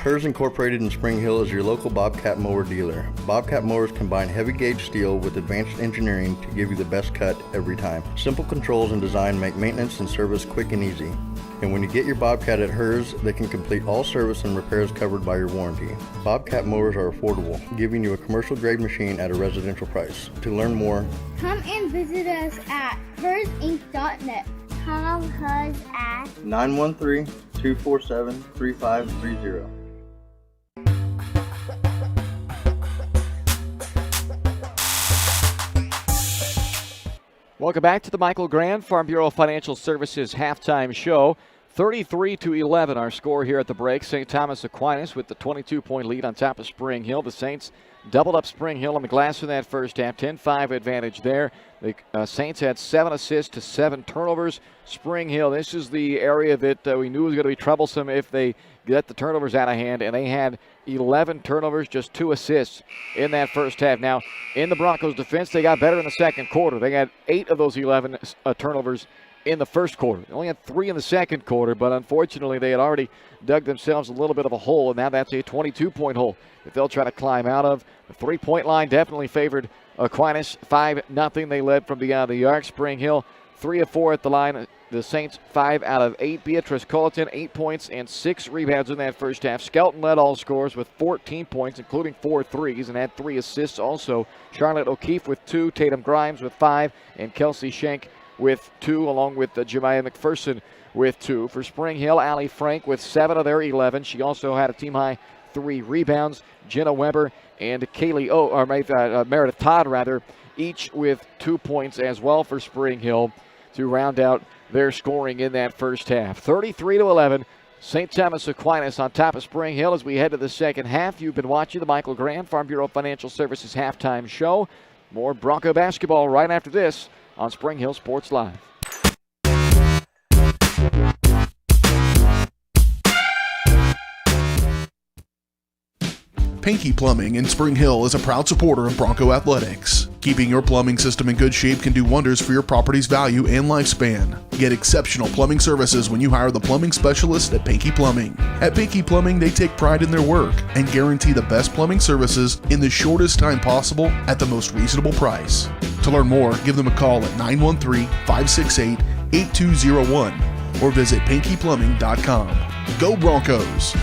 Hers Incorporated in Spring Hill is your local Bobcat mower dealer. Bobcat mowers combine heavy gauge steel with advanced engineering to give you the best cut every time. Simple controls and design make maintenance and service quick and easy. And when you get your Bobcat at hers, they can complete all service and repairs covered by your warranty. Bobcat mowers are affordable, giving you a commercial-grade machine at a residential price. To learn more, come and visit us at hersinc.net. Call us at 913-247-3530. Welcome back to the Michael Grand Farm Bureau Financial Services halftime show. 33-11 our score here at the break. St. Thomas Aquinas with the 22-point lead on top of Spring Hill. The Saints doubled up Spring Hill on the glass in that first half. 10-5 advantage there. The Saints had 7 assists to 7 turnovers. Spring Hill, this is the area that we knew was going to be troublesome if they get the turnovers out of hand, and they had 11 turnovers, just 2 assists in that first half. Now, in the Broncos' defense, they got better in the second quarter. They had 8 of those 11 turnovers in the first quarter. They only had 3 in the second quarter, but unfortunately they had already dug themselves a little bit of a hole, and now that's a 22-point hole that they'll try to climb out of. The 3-point line definitely favored Aquinas. 5-0 they led from beyond the arc. Spring Hill 3 of 4 at the line. The Saints 5 out of 8. Beatrice Culleton 8 points and 6 rebounds in that first half. Skelton led all scores with 14 points, including 4 threes, and had 3 assists also. Charlotte O'Keefe with 2, Tatum Grimes with 5, and Kelsey Schenk with 2, along with Jemiah McPherson with 2. For Spring Hill, Allie Frank with 7 of their 11. She also had a team-high 3 rebounds. Jenna Weber and Meredith Todd, each with 2 points as well for Spring Hill to round out their scoring in that first half. 33-11, St. Thomas Aquinas on top of Spring Hill as we head to the second half. You've been watching the Michael Grand Farm Bureau Financial Services halftime show. More Bronco basketball right after this on Spring Hill Sports Live. Pinky Plumbing in Spring Hill is a proud supporter of Bronco Athletics. Keeping your plumbing system in good shape can do wonders for your property's value and lifespan. Get exceptional plumbing services when you hire the plumbing specialist at Pinky Plumbing. At Pinky Plumbing, they take pride in their work and guarantee the best plumbing services in the shortest time possible at the most reasonable price. To learn more, give them a call at 913-568-8201 or visit pinkyplumbing.com. Go Broncos!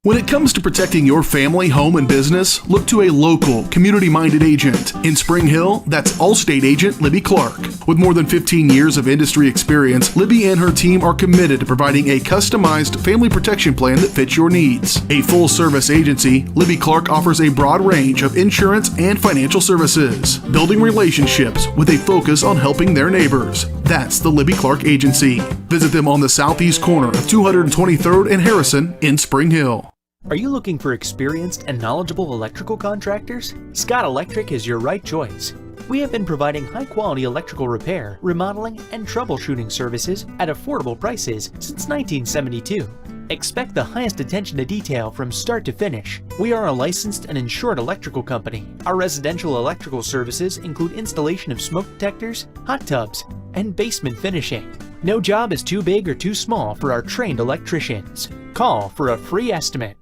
When it comes to protecting your family, home, and business, look to a local, community-minded agent. In Spring Hill, that's Allstate agent Libby Clark. With more than 15 years of industry experience, Libby and her team are committed to providing a customized family protection plan that fits your needs. A full-service agency, Libby Clark offers a broad range of insurance and financial services, building relationships with a focus on helping their neighbors. That's the Libby Clark Agency. Visit them on the southeast corner of 223rd and Harrison in Spring Hill. Are you looking for experienced and knowledgeable electrical contractors? Scott Electric is your right choice. We have been providing high-quality electrical repair, remodeling, and troubleshooting services at affordable prices since 1972. Expect the highest attention to detail from start to finish. We are a licensed and insured electrical company. Our residential electrical services include installation of smoke detectors, hot tubs, and basement finishing. No job is too big or too small for our trained electricians. Call for a free estimate.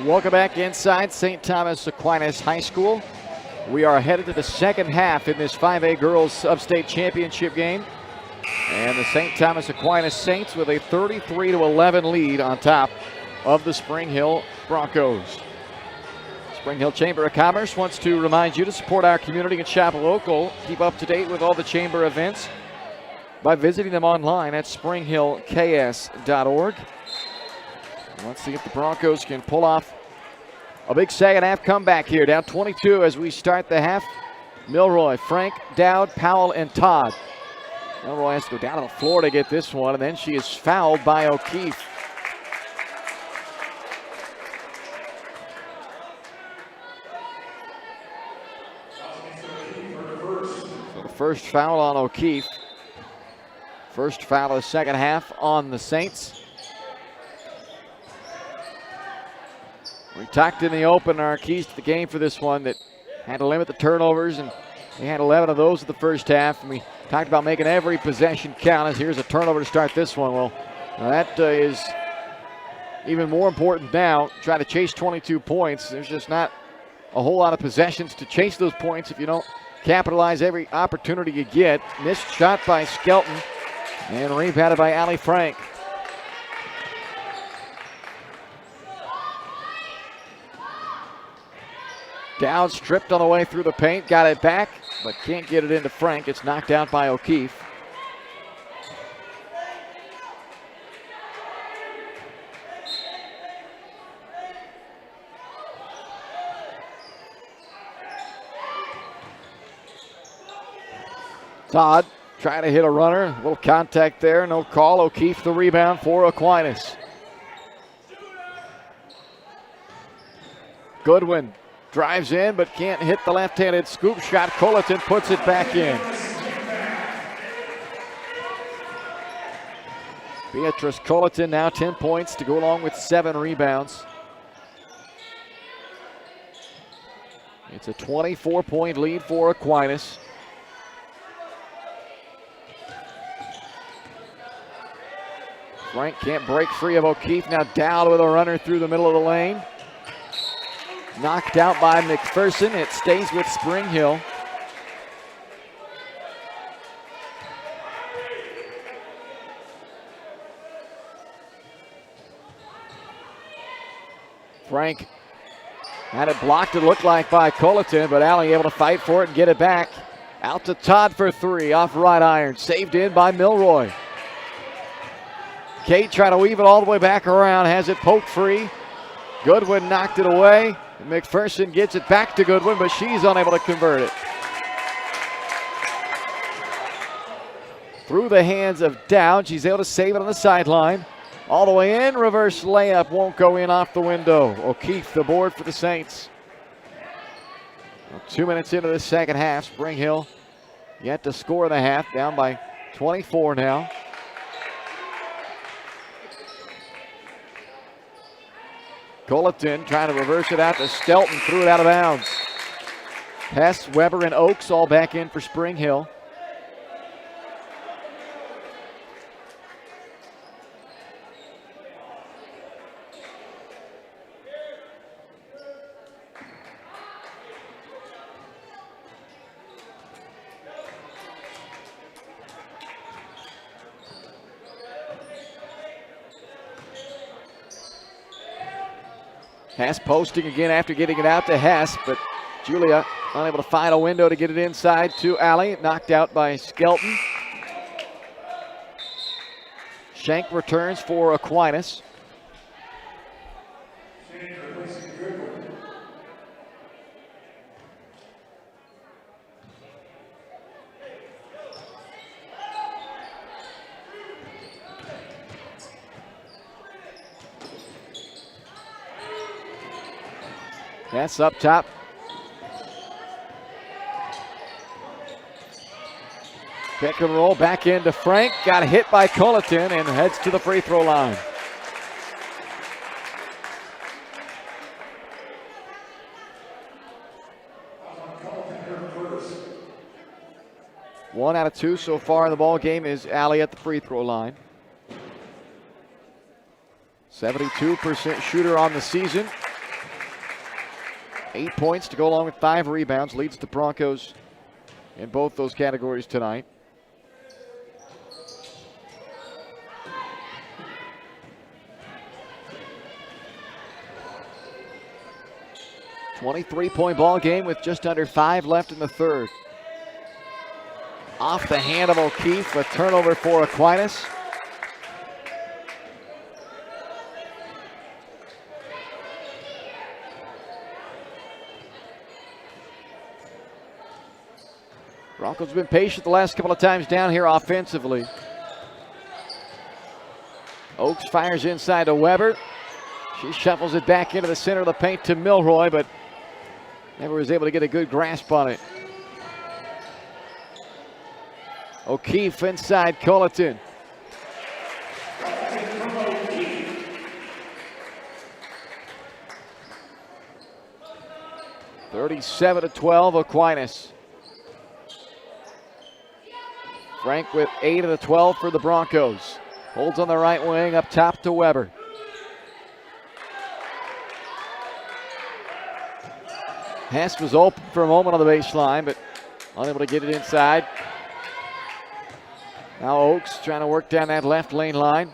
Welcome back inside St. Thomas Aquinas High School. We are headed to the second half in this 5A Girls Upstate Championship game. And the St. Thomas Aquinas Saints with a 33-11 lead on top of the Spring Hill Broncos. Spring Hill Chamber of Commerce wants to remind you to support our community and shop local. Keep up to date with all the chamber events by visiting them online at springhillks.org. Let's see if the Broncos can pull off a big second half comeback here. Down 22 as we start the half. Milroy, Frank, Dowd, Powell, and Todd. Milroy has to go down to the floor to get this one, and then she is fouled by O'Keefe. So the first foul on O'Keefe. First foul of the second half on the Saints. We talked in the open our keys to the game for this one that had to limit the turnovers, and they had 11 of those in the first half. And we talked about making every possession count, as here's a turnover to start this one. Well, that is even more important now. Try to chase 22 points. There's just not a whole lot of possessions to chase those points if you don't capitalize every opportunity you get. Missed shot by Skelton and rebounded by Allie Frank. Dowd stripped on the way through the paint, got it back, but can't get it into Frank. It's knocked out by O'Keefe. Todd trying to hit a runner. A little contact there, no call. O'Keefe the rebound for Aquinas. Goodwin drives in but can't hit the left-handed scoop shot. Colleton puts it back in. Beatrice Colleton now 10 points to go along with 7 rebounds. It's a 24-point lead for Aquinas. Frank can't break free of O'Keefe. Now Dowd with a runner through the middle of the lane. Knocked out by McPherson. It stays with Spring Hill. Frank had it blocked, it looked like, by Colleton, but Allen able to fight for it and get it back. Out to Todd for 3 off right iron. Saved in by Milroy. Kate trying to weave it all the way back around. Has it poked free. Goodwin knocked it away. McPherson gets it back to Goodwin, but she's unable to convert it. Through the hands of Dowd. She's able to save it on the sideline. All the way in. Reverse layup won't go in off the window. O'Keefe the board for the Saints. 2 minutes into the second half. Spring Hill yet to score the half. Down by 24 now. Colleton trying to reverse it out to Skelton, threw it out of bounds. Hess, Weber, and Oakes all back in for Spring Hill. Hess posting again after getting it out to Hess, but Julia unable to find a window to get it inside to Alley. Knocked out by Skelton. Shank returns for Aquinas. That's up top. Pick and roll back into Frank. Got hit by Colleton and heads to the free throw line. One out of 2 so far in the ball game is Allie at the free throw line. 72% shooter on the season. 8 points to go along with 5 rebounds. Leads the Broncos in both those categories tonight. A 23-point ball game with just under 5 left in the third. Off the hand of O'Keefe, a turnover for Aquinas. Broncos have been patient the last couple of times down here offensively. Oakes fires inside to Weber. She shuffles it back into the center of the paint to Milroy, but never was able to get a good grasp on it. O'Keefe inside Colleton. (37-12) Aquinas. Frank with 8 of the 12 for the Broncos. Holds on the right wing, up top to Weber. Hess was open for a moment on the baseline, but unable to get it inside. Now Oaks trying to work down that left lane line.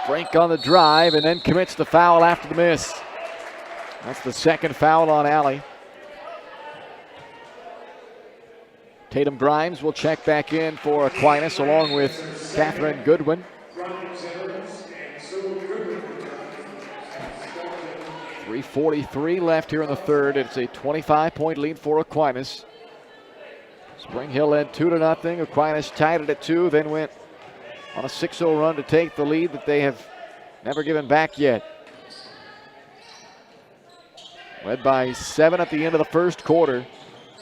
Frank on the drive and then commits the foul after the miss. That's the second foul on Allie. Tatum Grimes will check back in for Aquinas along with Catherine Goodwin. 3:43 left here in the third. It's a 25-point lead for Aquinas. Spring Hill led 2-0. Aquinas tied it at 2, then went on a 6-0 run to take the lead that they have never given back yet. Led by 7 at the end of the first quarter.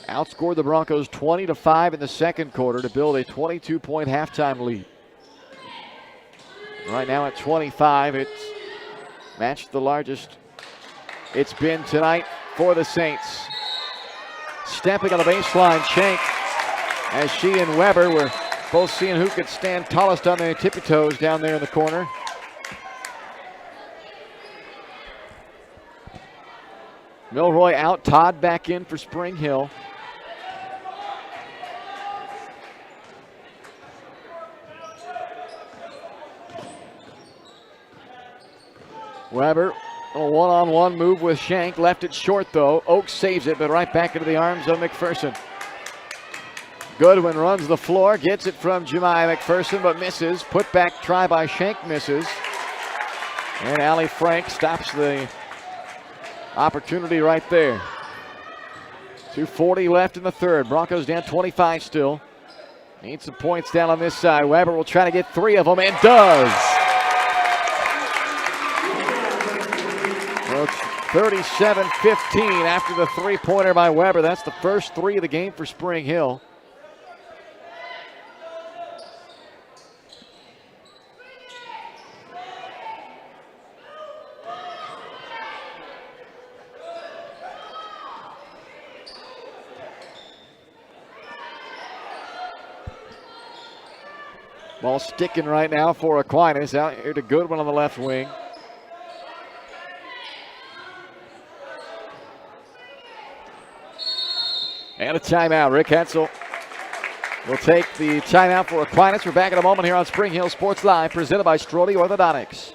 Outscored the Broncos 20-5 in the second quarter to build a 22-point halftime lead. Right now at 25, it's matched the largest it's been tonight for the Saints. Stepping on the baseline, Shank, as she and Weber were both seeing who could stand tallest on their tippy toes down there in the corner. Milroy out, Todd back in for Spring Hill. Weber, a one-on-one move with Shank, left it short though. Oaks saves it, but right back into the arms of McPherson. Goodwin runs the floor, gets it from Jemiah McPherson, but misses. Put back try by Shank misses. And Allie Frank stops the opportunity right there. 2:40 left in the third. Broncos down 25 still. Need some points down on this side. Weber will try to get 3 of them and does. Well, 37-15 after the three-pointer by Weber. That's the first 3 of the game for Spring Hill. Ball sticking right now for Aquinas. Out here to Goodwin on the left wing. And a timeout. Rick Hetzel will take the timeout for Aquinas. We're back in a moment here on Spring Hill Sports Live, presented by Strode Orthodontics.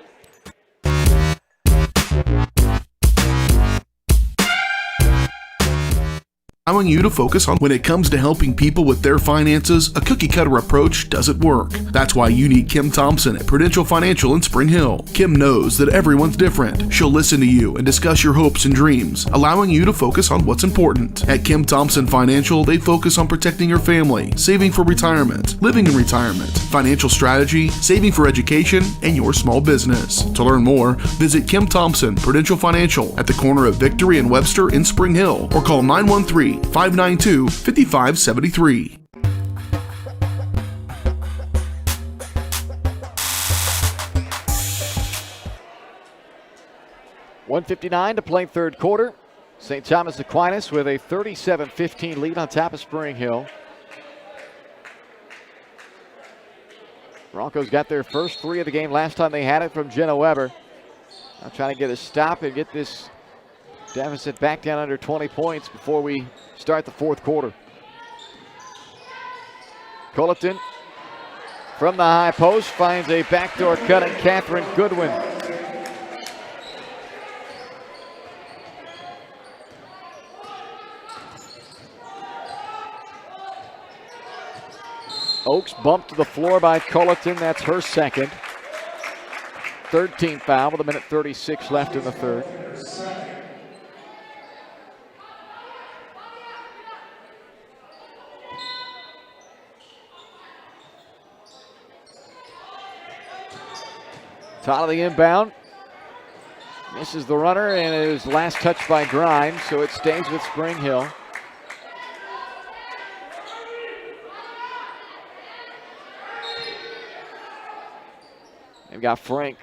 Allowing you to focus on when it comes to helping people with their finances, a cookie-cutter approach doesn't work. That's why you need Kim Thompson at Prudential Financial in Spring Hill. Kim knows that everyone's different. She'll listen to you and discuss your hopes and dreams, allowing you to focus on what's important. At Kim Thompson Financial, they focus on protecting your family, saving for retirement, living in retirement, financial strategy, saving for education, and your small business. To learn more, visit Kim Thompson Prudential Financial at the corner of Victory and Webster in Spring Hill, or call 913-592-5573. .159 to play third quarter. St. Thomas Aquinas with a 37-15 lead on top of Spring Hill. Broncos got their first 3 of the game last time they had it from Jenna Weber. Now trying to get a stop and get this deficit back down under 20 points before we start the fourth quarter. Culleton from the high post finds a backdoor cut at Catherine Goodwin. Oaks bumped to the floor by Culleton. That's her second. 13th foul with 1:36 left in the third. Top of the inbound. Misses the runner, and it is last touch by Grimes, so it stays with Spring Hill. They've got Frank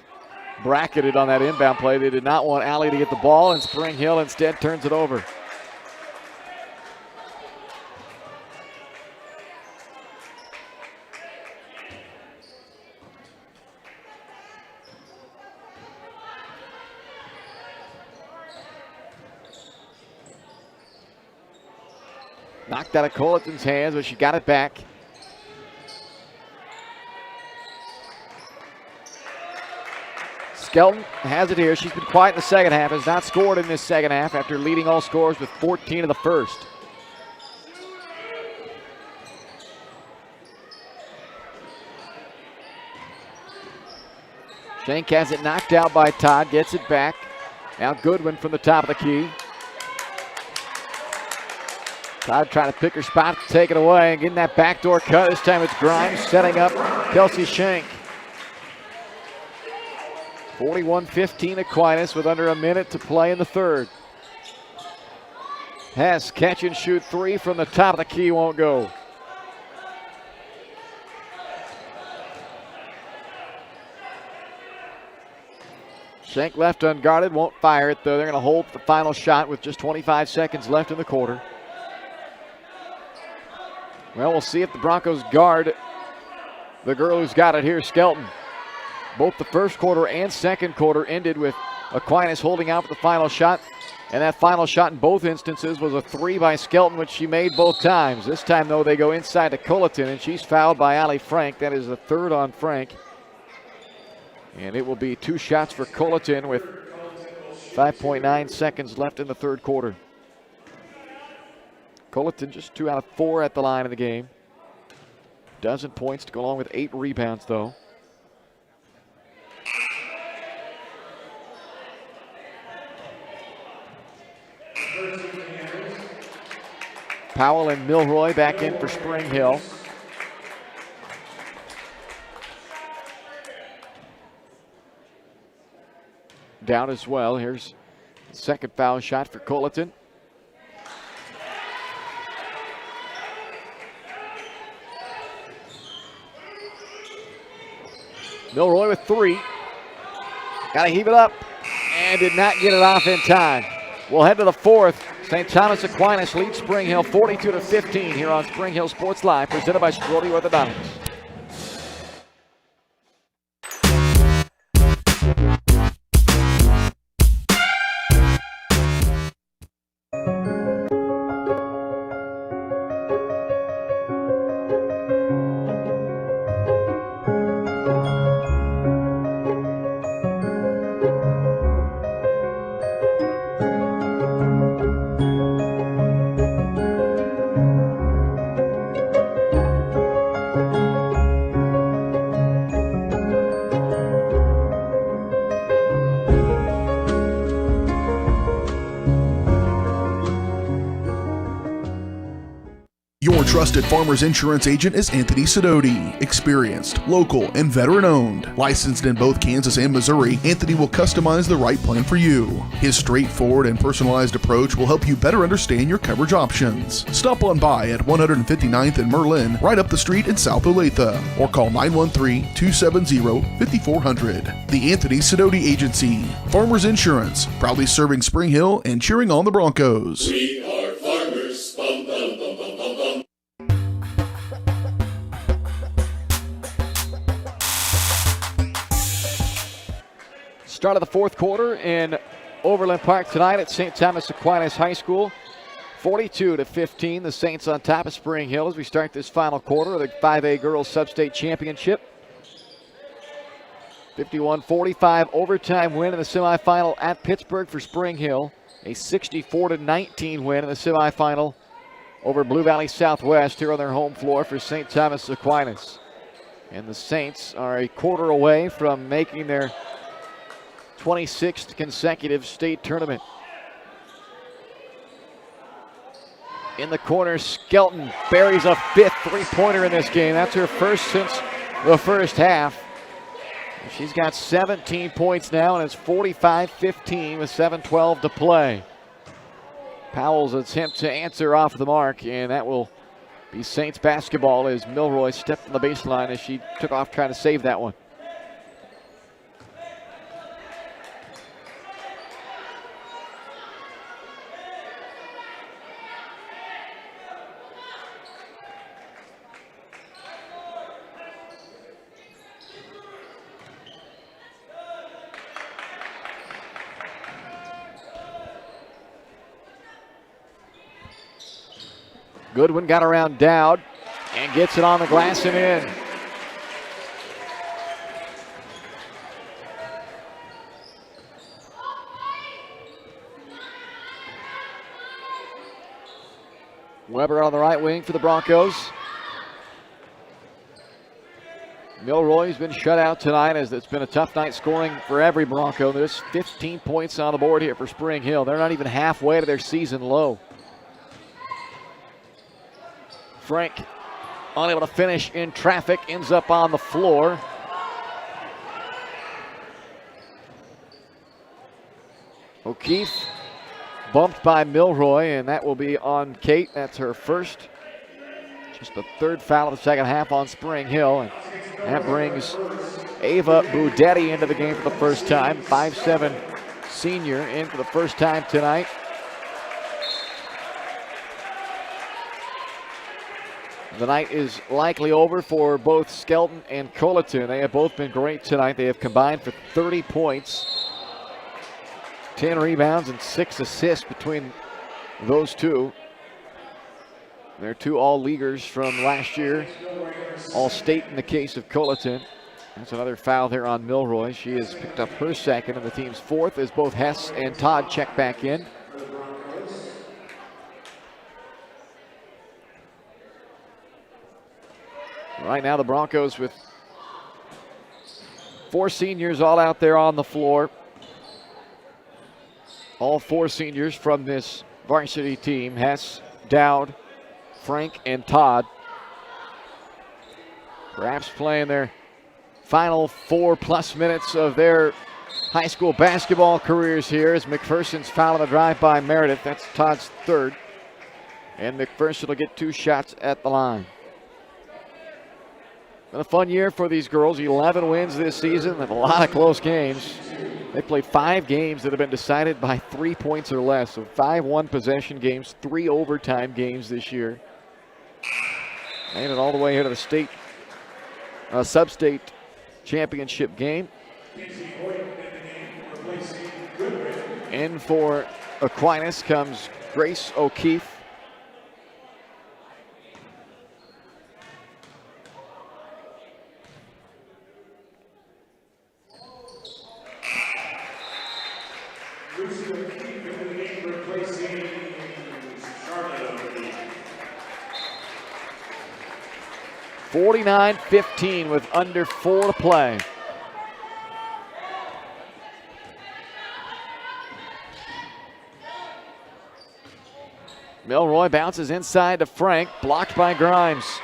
bracketed on that inbound play. They did not want Allie to get the ball, and Spring Hill instead turns it over. Knocked out of Colleton's hands, but she got it back. Skelton has it here. She's been quiet in the second half, has not scored in this second half after leading all scorers with 14 in the first. Shank has it knocked out by Todd, gets it back. Now Goodwin from the top of the key. Todd trying to pick her spot to take it away and getting that backdoor cut. This time it's Grimes setting up Kelsey Shank. 41-15 Aquinas with under a minute to play in the third. Hess catch and shoot three from the top of the key, won't go. Shank left unguarded, won't fire it though. They're going to hold the final shot with just 25 seconds left in the quarter. Well, we'll see if the Broncos guard the girl who's got it here, Skelton. Both the first quarter and second quarter ended with Aquinas holding out for the final shot. And that final shot in both instances was a three by Skelton, which she made both times. This time, though, they go inside to Culleton, and she's fouled by Allie Frank. That is the third on Frank. And it will be two shots for Culleton with 5.9 seconds left in the third quarter. Culleton just 2 out of 4 at the line of the game. Dozen points to go along with 8 rebounds, though. Powell and Milroy back in for Spring Hill. Down as well. Here's the second foul shot for Culleton. Milroy with 3. Got to heave it up and did not get it off in time. We'll head to the fourth. St. Thomas Aquinas leads Spring Hill 42-15 here on Spring Hill Sports Live, presented by Strode Orthodontics. Your trusted Farmers Insurance agent is Anthony Sidoti. Experienced, local, and veteran-owned. Licensed in both Kansas and Missouri, Anthony will customize the right plan for you. His straightforward and personalized approach will help you better understand your coverage options. Stop on by at 159th and Merlin, right up the street in South Olathe, or call 913-270-5400. The Anthony Sidoti Agency. Farmers Insurance, proudly serving Spring Hill and cheering on the Broncos. We are farmers. Bum, bum, bum, bum, bum, bum. Start of the fourth quarter in Overland Park tonight at St. Thomas Aquinas High School. 42-15, the Saints on top of Spring Hill as we start this final quarter of the 5A Girls Sub-State Championship. 51-45 overtime win in the semifinal at Pittsburgh for Spring Hill. A 64-19 win in the semifinal over Blue Valley Southwest here on their home floor for St. Thomas Aquinas. And the Saints are a quarter away from making their 26th consecutive state tournament. In the corner, Skelton buries a 5th three-pointer in this game. That's her first since the first half. She's got 17 points now, and it's 45-15 with 7:12 to play. Powell's attempt to answer off the mark, and that will be Saints basketball as Milroy stepped on the baseline as she took off trying to save that one. Goodwin got around Dowd and gets it on the glass and in. Weber on the right wing for the Broncos. Milroy's been shut out tonight as it's been a tough night scoring for every Bronco. There's 15 points on the board here for Spring Hill. They're not even halfway to their season low. Frank, unable to finish in traffic, ends up on the floor. O'Keefe bumped by Milroy, and that will be on Kate. That's her first. Just the third foul of the second half on Spring Hill. And that brings Ava Budetti into the game for the first time. 5'7" senior in for the first time tonight. The night is likely over for both Skelton and Colleton. They have both been great tonight. They have combined for 30 points. 10 rebounds and 6 assists between those two. They're two all-leaguers from last year. All-state in the case of Colleton. That's another foul there on Milroy. She has picked up her second and the team's fourth as both Hess and Todd check back in. Right now the Broncos with 4 seniors all out there on the floor. All 4 seniors from this varsity team. Hess, Dowd, Frank, and Todd. Perhaps playing their final 4+ minutes of their high school basketball careers here as McPherson's fouling a drive by Meredith. That's Todd's third. And McPherson will get 2 shots at the line. Been a fun year for these girls. 11 wins this season and a lot of close games. They played 5 games that have been decided by 3 points or less. So 5 one-possession games, 3 overtime games this year. Made it all the way here to the state, sub-state championship game. In for Aquinas comes Grace O'Keefe. Lucy O'Keefe in the game replacing Charlotte O'Keefe. 49-15 with under 4 to play. Milroy bounces inside to Frank, blocked by Grimes.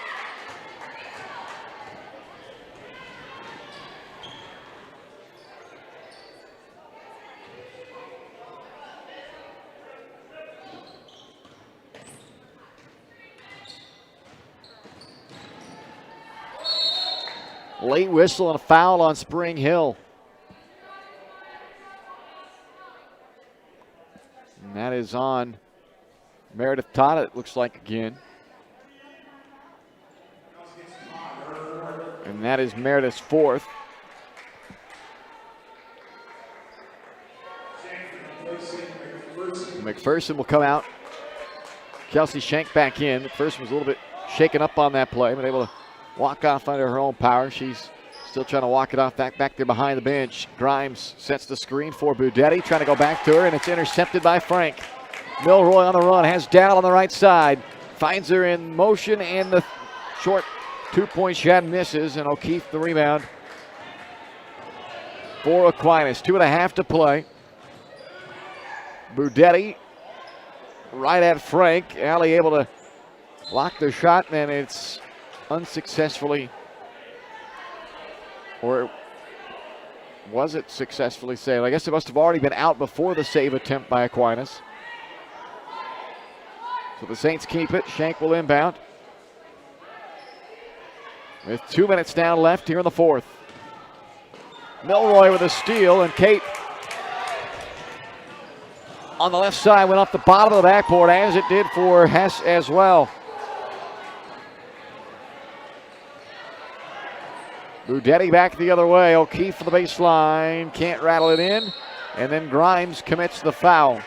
Late whistle and a foul on Spring Hill. And that is on Meredith Todd, it looks like again. And that is Meredith's fourth. McPherson will come out. Kelsey Shank back in. McPherson was a little bit shaken up on that play, but able to walk off under her own power. She's still trying to walk it off back there behind the bench. Grimes sets the screen for Budetti, trying to go back to her, and it's intercepted by Frank. Milroy on the run, has Dowd on the right side. Finds her in motion, and the short 2-point shot misses, and O'Keefe the rebound for Aquinas. 2.5 to play. Budetti right at Frank. Allie able to block the shot, and it's unsuccessfully, or was it successfully saved? I guess it must have already been out before the save attempt by Aquinas. So the Saints keep it. Shank will inbound. With 2 minutes now left here in the fourth. Milroy with a steal, and Kate on the left side went off the bottom of the backboard, as it did for Hess as well. Budetti back the other way. O'Keefe for the baseline. Can't rattle it in. And then Grimes commits the foul.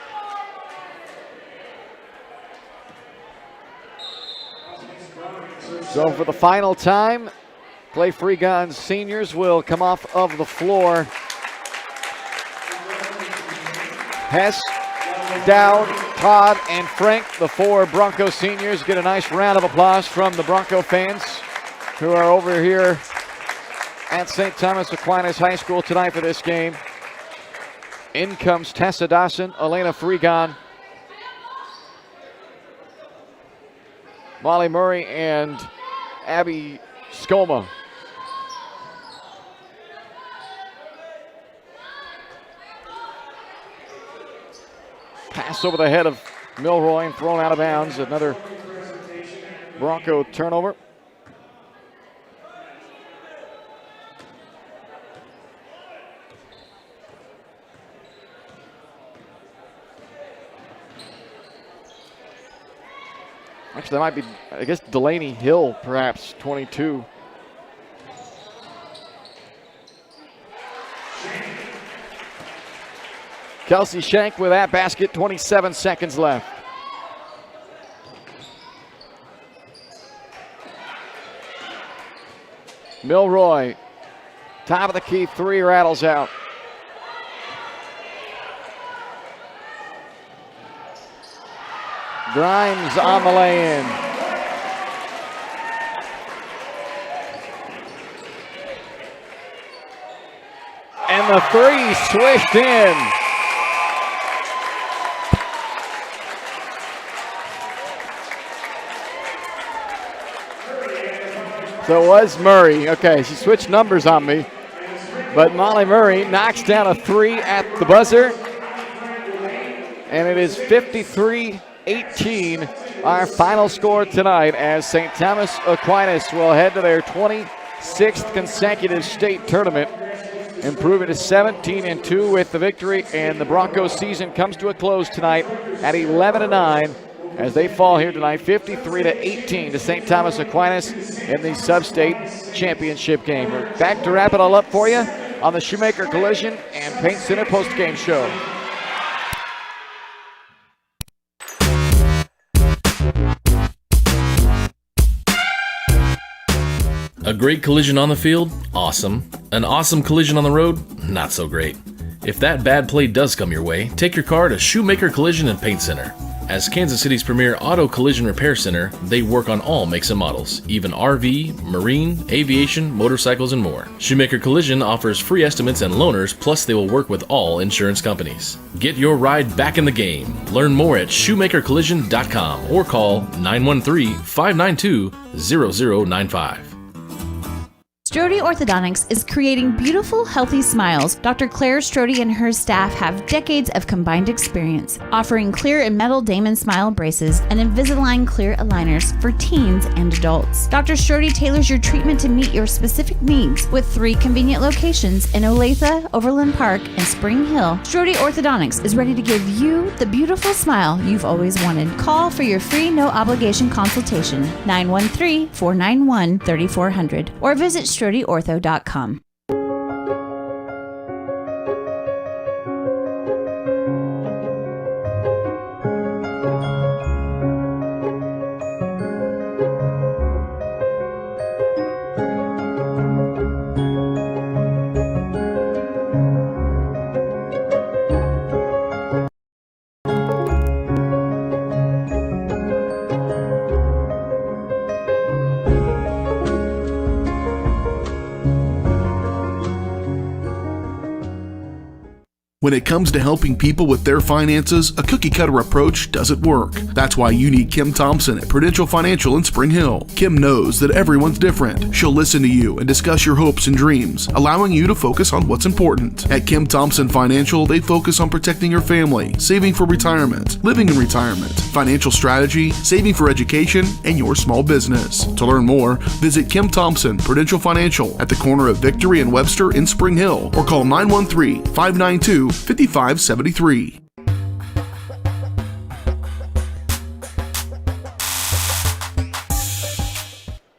So for the final time, Clay Freegon seniors will come off of the floor. Hess, Dowd, Todd, and Frank, the 4 Bronco seniors, get a nice round of applause from the Bronco fans who are over here at St. Thomas Aquinas High School tonight for this game. In comes Tessa Dawson, Elena Freegon, Molly Murray, and Abby Skoma. Pass over the head of Milroy and thrown out of bounds. Another Bronco turnover. Actually, that might be, I guess, Delaney Hill, perhaps, 22. Kelsey Shank with that basket, 27 seconds left. Milroy, top of the key, 3 rattles out. Grimes on the lay-in. And the 3 swished in. So it was Murray. Okay, she switched numbers on me. But Molly Murray knocks down a 3 at the buzzer. And it is 53-18, our final score tonight, as St. Thomas Aquinas will head to their 26th consecutive state tournament, improving to 17-2 with the victory, and the Broncos season comes to a close tonight at 11-9 as they fall here tonight 53-18 to St. Thomas Aquinas in the sub-state championship game. We're back to wrap it all up for you on the Shoemaker Collision and Paint Center post-game show. A great collision on the field? Awesome. An awesome collision on the road? Not so great. If that bad play does come your way, take your car to Shoemaker Collision and Paint Center. As Kansas City's premier auto collision repair center, they work on all makes and models, even RV, marine, aviation, motorcycles, and more. Shoemaker Collision offers free estimates and loaners, plus they will work with all insurance companies. Get your ride back in the game. Learn more at shoemakercollision.com or call 913-592-0095. Strode Orthodontics is creating beautiful, healthy smiles. Dr. Claire Strode and her staff have decades of combined experience, offering clear and metal Damon smile braces and Invisalign clear aligners for teens and adults. Dr. Strode tailors your treatment to meet your specific needs with 3 convenient locations in Olathe, Overland Park, and Spring Hill. Strode Orthodontics is ready to give you the beautiful smile you've always wanted. Call for your free no-obligation consultation, 913-491-3400, or visit StrodeOrtho.com. When it comes to helping people with their finances, a cookie-cutter approach doesn't work. That's why you need Kim Thompson at Prudential Financial in Spring Hill. Kim knows that everyone's different. She'll listen to you and discuss your hopes and dreams, allowing you to focus on what's important. At Kim Thompson Financial, they focus on protecting your family, saving for retirement, living in retirement, financial strategy, saving for education, and your small business. To learn more, visit Kim Thompson Prudential Financial at the corner of Victory and Webster in Spring Hill, or call 913-592-5573.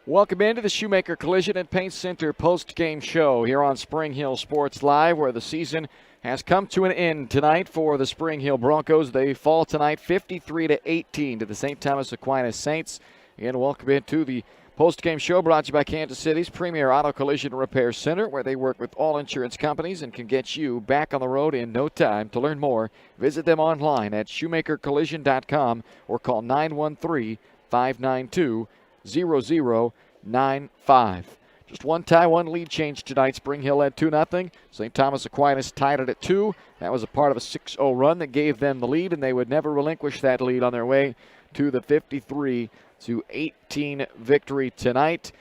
Welcome into the Shoemaker Collision and Paint Center post-game show here on Spring Hill Sports Live, where the season has come to an end tonight for the Spring Hill Broncos. They fall tonight 53-18 to the St. Thomas Aquinas Saints. Again, welcome into the Postgame show brought to you by Kansas City's premier auto collision repair center, where they work with all insurance companies and can get you back on the road in no time. To learn more, visit them online at shoemakercollision.com or call 913-592-0095. Just one tie, one lead change tonight. Spring Hill led 2-0. St. Thomas Aquinas tied it at 2. That was a part of a 6-0 run that gave them the lead, and they would never relinquish that lead on their way to the 53-18 victory tonight.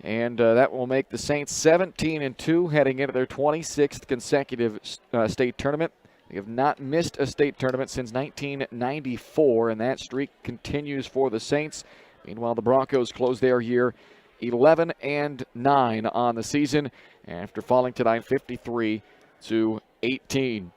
And that will make the Saints 17-2 heading into their 26th consecutive state tournament. They have not missed a state tournament since 1994, and that streak continues for the Saints. Meanwhile, the Broncos close their year 11-9 on the season after falling tonight 53-18.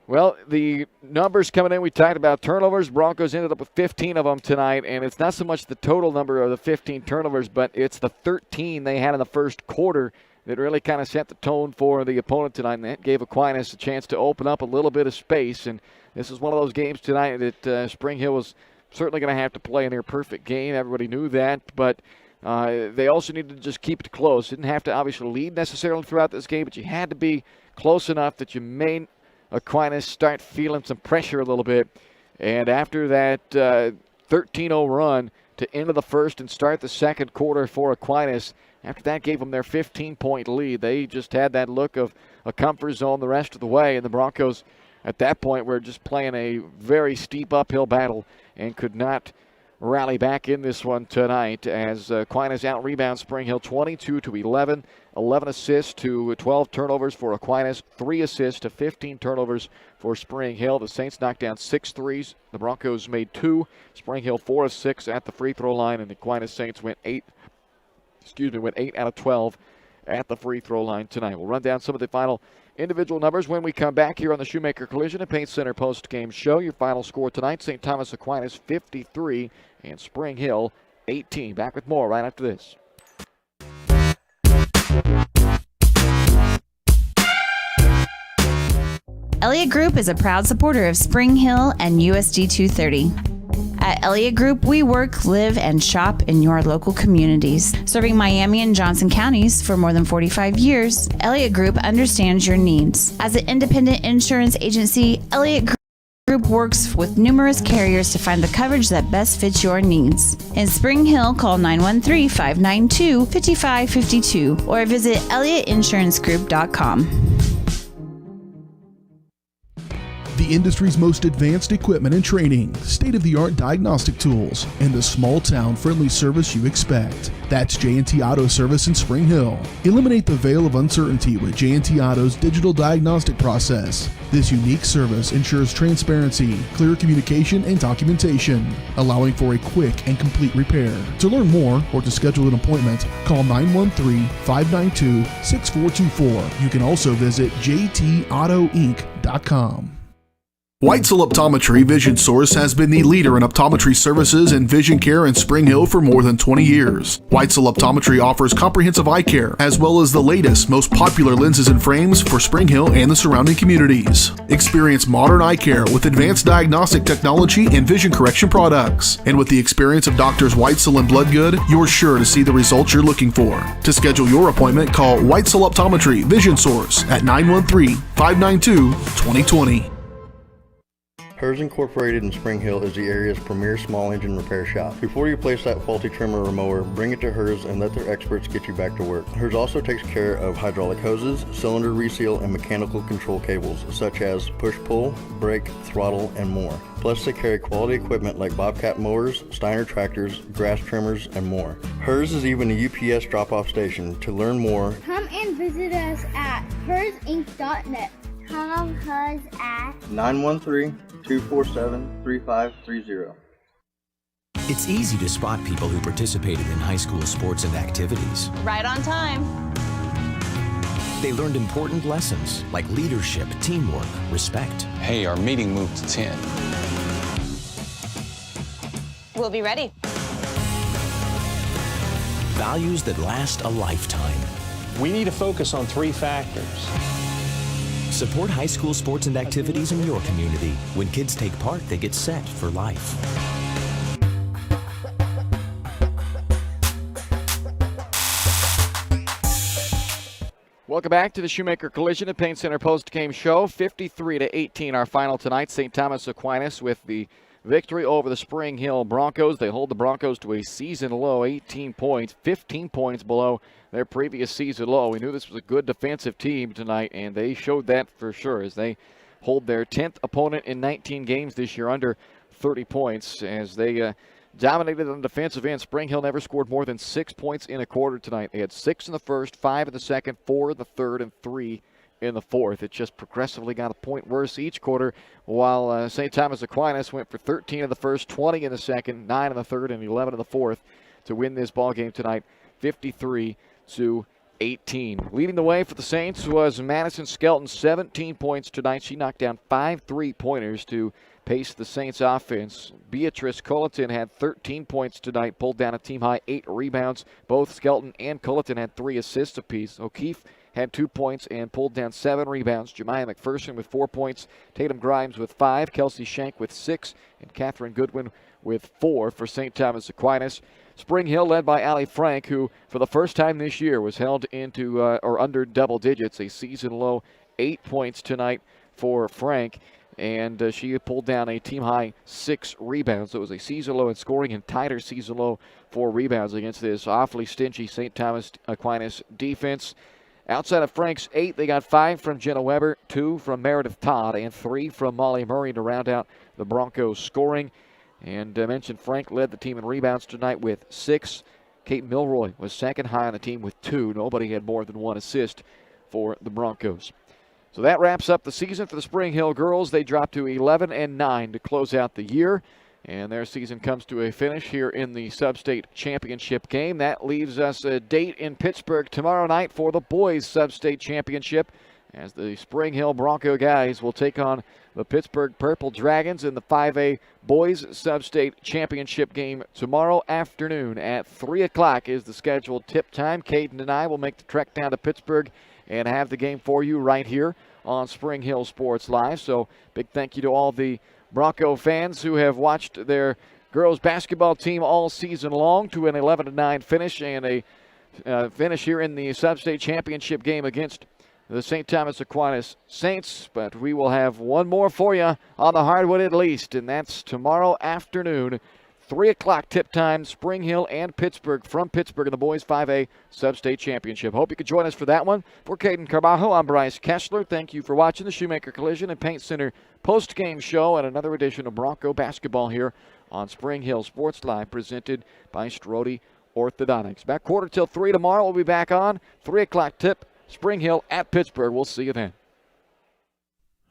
Well, the numbers coming in, we talked about turnovers. Broncos ended up with 15 of them tonight, and it's not so much the total number of the 15 turnovers, but it's the 13 they had in the first quarter that really kind of set the tone for the opponent tonight, and that gave Aquinas a chance to open up a little bit of space. And this is one of those games tonight that Spring Hill was certainly going to have to play in their perfect game. Everybody knew that, but they also needed to just keep it close. Didn't have to obviously lead necessarily throughout this game, but you had to be close enough that you made Aquinas start feeling some pressure a little bit. And after that 13-0 run to end of the first and start the second quarter for Aquinas, after that gave them their 15-point lead. They just had that look of a comfort zone the rest of the way, and the Broncos at that point were just playing a very steep uphill battle and could not rally back in this one tonight as Aquinas out-rebounds Spring Hill 22-11, 11 assists to 12 turnovers for Aquinas, 3 assists to 15 turnovers for Spring Hill. The Saints knocked down 6 threes. The Broncos made 2. Spring Hill 4 of 6 at the free throw line, and the Aquinas Saints went 8 out of 12 at the free throw line tonight. We'll run down some of the final individual numbers when we come back here on the Shoemaker Collision and Paint Center post-game show. Your final score tonight, St. Thomas Aquinas 53 and Spring Hill 18. Back with more right after this. Elliott Group is a proud supporter of Spring Hill and USD 230. At Elliott Group, we work, live, and shop in your local communities. Serving Miami and Johnson counties for more than 45 years, Elliott Group understands your needs. As an independent insurance agency, Elliott Group works with numerous carriers to find the coverage that best fits your needs. In Spring Hill, call 913-592-5552 or visit ElliottInsuranceGroup.com. The industry's most advanced equipment and training, state-of-the-art diagnostic tools, and the small-town friendly service you expect. That's J&T Auto Service in Spring Hill. Eliminate the veil of uncertainty with J&T Auto's digital diagnostic process. This unique service ensures transparency, clear communication, and documentation, allowing for a quick and complete repair. To learn more or to schedule an appointment, call 913-592-6424. You can also visit jtautoinc.com. Whitesell Optometry Vision Source has been the leader in optometry services and vision care in Spring Hill for more than 20 years. Whitesell Optometry offers comprehensive eye care, as well as the latest, most popular lenses and frames for Spring Hill and the surrounding communities. Experience modern eye care with advanced diagnostic technology and vision correction products. And with the experience of Doctors Whitesell and Bloodgood, you're sure to see the results you're looking for. To schedule your appointment, call Whitesell Optometry Vision Source at 913-592-2020. Hers Incorporated in Spring Hill is the area's premier small engine repair shop. Before you place that faulty trimmer or mower, bring it to Hers and let their experts get you back to work. Hers also takes care of hydraulic hoses, cylinder reseal, and mechanical control cables, such as push-pull, brake, throttle, and more. Plus, they carry quality equipment like Bobcat mowers, Steiner tractors, grass trimmers, and more. Hers is even a UPS drop-off station. To learn more, come and visit us at hersinc.net. Call Hers at 913-247-3530. It's easy to spot people who participated in high school sports and activities. Right on time. They learned important lessons like leadership, teamwork, respect. Hey, our meeting moved to 10. We'll be ready. Values that last a lifetime. We need to focus on 3 factors. Support high school sports and activities in your community. When kids take part, they get set for life. Welcome back to the Shoemaker Collision and Paint Center post-game show. 53-18 our final tonight. St. Thomas Aquinas with the victory over the Spring Hill Broncos. They hold the Broncos to a season low 18 points, 15 points below their previous season low. We knew this was a good defensive team tonight, and they showed that for sure as they hold their 10th opponent in 19 games this year under 30 points as they dominated on the defensive end. Spring Hill never scored more than 6 points in a quarter tonight. They had 6 in the first, 5 in the second, 4 in the third, and 3 in the fourth. It just progressively got a point worse each quarter, while St. Thomas Aquinas went for 13 in the first, 20 in the second, 9 in the third, and 11 in the fourth to win this ball game tonight, 53-18. Leading the way for the Saints was Madison Skelton, 17 points tonight. She knocked down 5 3-pointers to pace the Saints offense. Beatrice Culleton had 13 points tonight, pulled down a team-high 8 rebounds. Both Skelton and Culleton had 3 assists apiece. O'Keefe had 2 points and pulled down 7 rebounds. Jemiah McPherson with 4 points. Tatum Grimes with 5. Kelsey Shank with 6. And Catherine Goodwin with 4 for St. Thomas Aquinas. Spring Hill led by Allie Frank, who for the first time this year was held into or under double digits, a season-low 8 points tonight for Frank. And she pulled down a team-high 6 rebounds. So it was a season-low in scoring and tighter season-low for rebounds against this awfully stingy St. Thomas Aquinas defense. Outside of Frank's 8, they got 5 from Jenna Weber, 2 from Meredith Todd, and 3 from Molly Murray to round out the Broncos scoring. And I mentioned Frank led the team in rebounds tonight with 6. Kate Milroy was second high on the team with 2. Nobody had more than 1 assist for the Broncos. So that wraps up the season for the Spring Hill girls. They dropped to 11-9 to close out the year, and their season comes to a finish here in the Sub-State Championship game. That leaves us a date in Pittsburgh tomorrow night for the boys Sub-State Championship, as the Spring Hill Bronco guys will take on the Pittsburgh Purple Dragons in the 5A Boys Sub-State Championship game tomorrow afternoon at 3 o'clock is the scheduled tip time. Caden and I will make the trek down to Pittsburgh and have the game for you right here on Spring Hill Sports Live. So big thank you to all the Bronco fans who have watched their girls basketball team all season long to an 11-9 finish and a finish here in the Sub-State Championship game against the St. Thomas Aquinas Saints. But we will have one more for you on the hardwood at least, and that's tomorrow afternoon. 3 o'clock tip time, Spring Hill and Pittsburgh, from Pittsburgh in the boys 5A Sub-State Championship. Hope you could join us for that one. For Caden Carbajo, I'm Bryce Kessler. Thank you for watching the Shoemaker Collision and Paint Center post-game show and another edition of Bronco basketball here on Spring Hill Sports Live, presented by Strode Orthodontics. Back 2:45 tomorrow. We'll be back on 3 o'clock tip, Spring Hill at Pittsburgh. We'll see you then.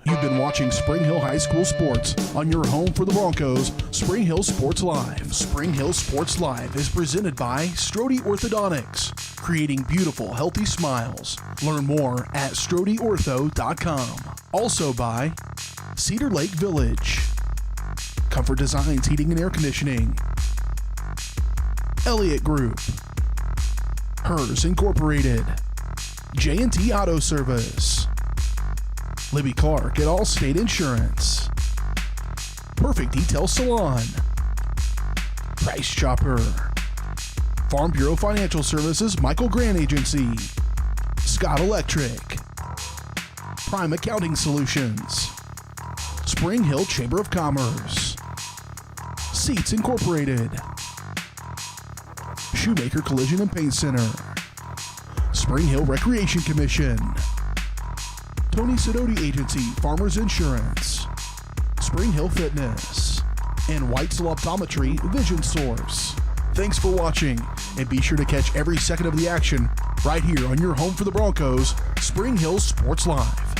You've been watching Spring Hill High School Sports on your home for the Broncos, Spring Hill Sports Live. Spring Hill Sports Live is presented by Strode Orthodontics, creating beautiful, healthy smiles. Learn more at StrodeOrtho.com. Also by Cedar Lake Village, Comfort Designs Heating and Air Conditioning, Elliott Group, Hers Incorporated, J&T Auto Service, Libby Clark at Allstate Insurance, Perfect Detail Salon, Price Chopper, Farm Bureau Financial Services Michael Grant Agency, Scott Electric, Prime Accounting Solutions, Spring Hill Chamber of Commerce, Seats Incorporated, Shoemaker Collision and Paint Center, Spring Hill Recreation Commission, Tony Sidoti Agency, Farmers Insurance, Spring Hill Fitness, and Whitesell Optometry Vision Source. Thanks for watching, and be sure to catch every second of the action right here on your home for the Broncos, Spring Hill Sports Live.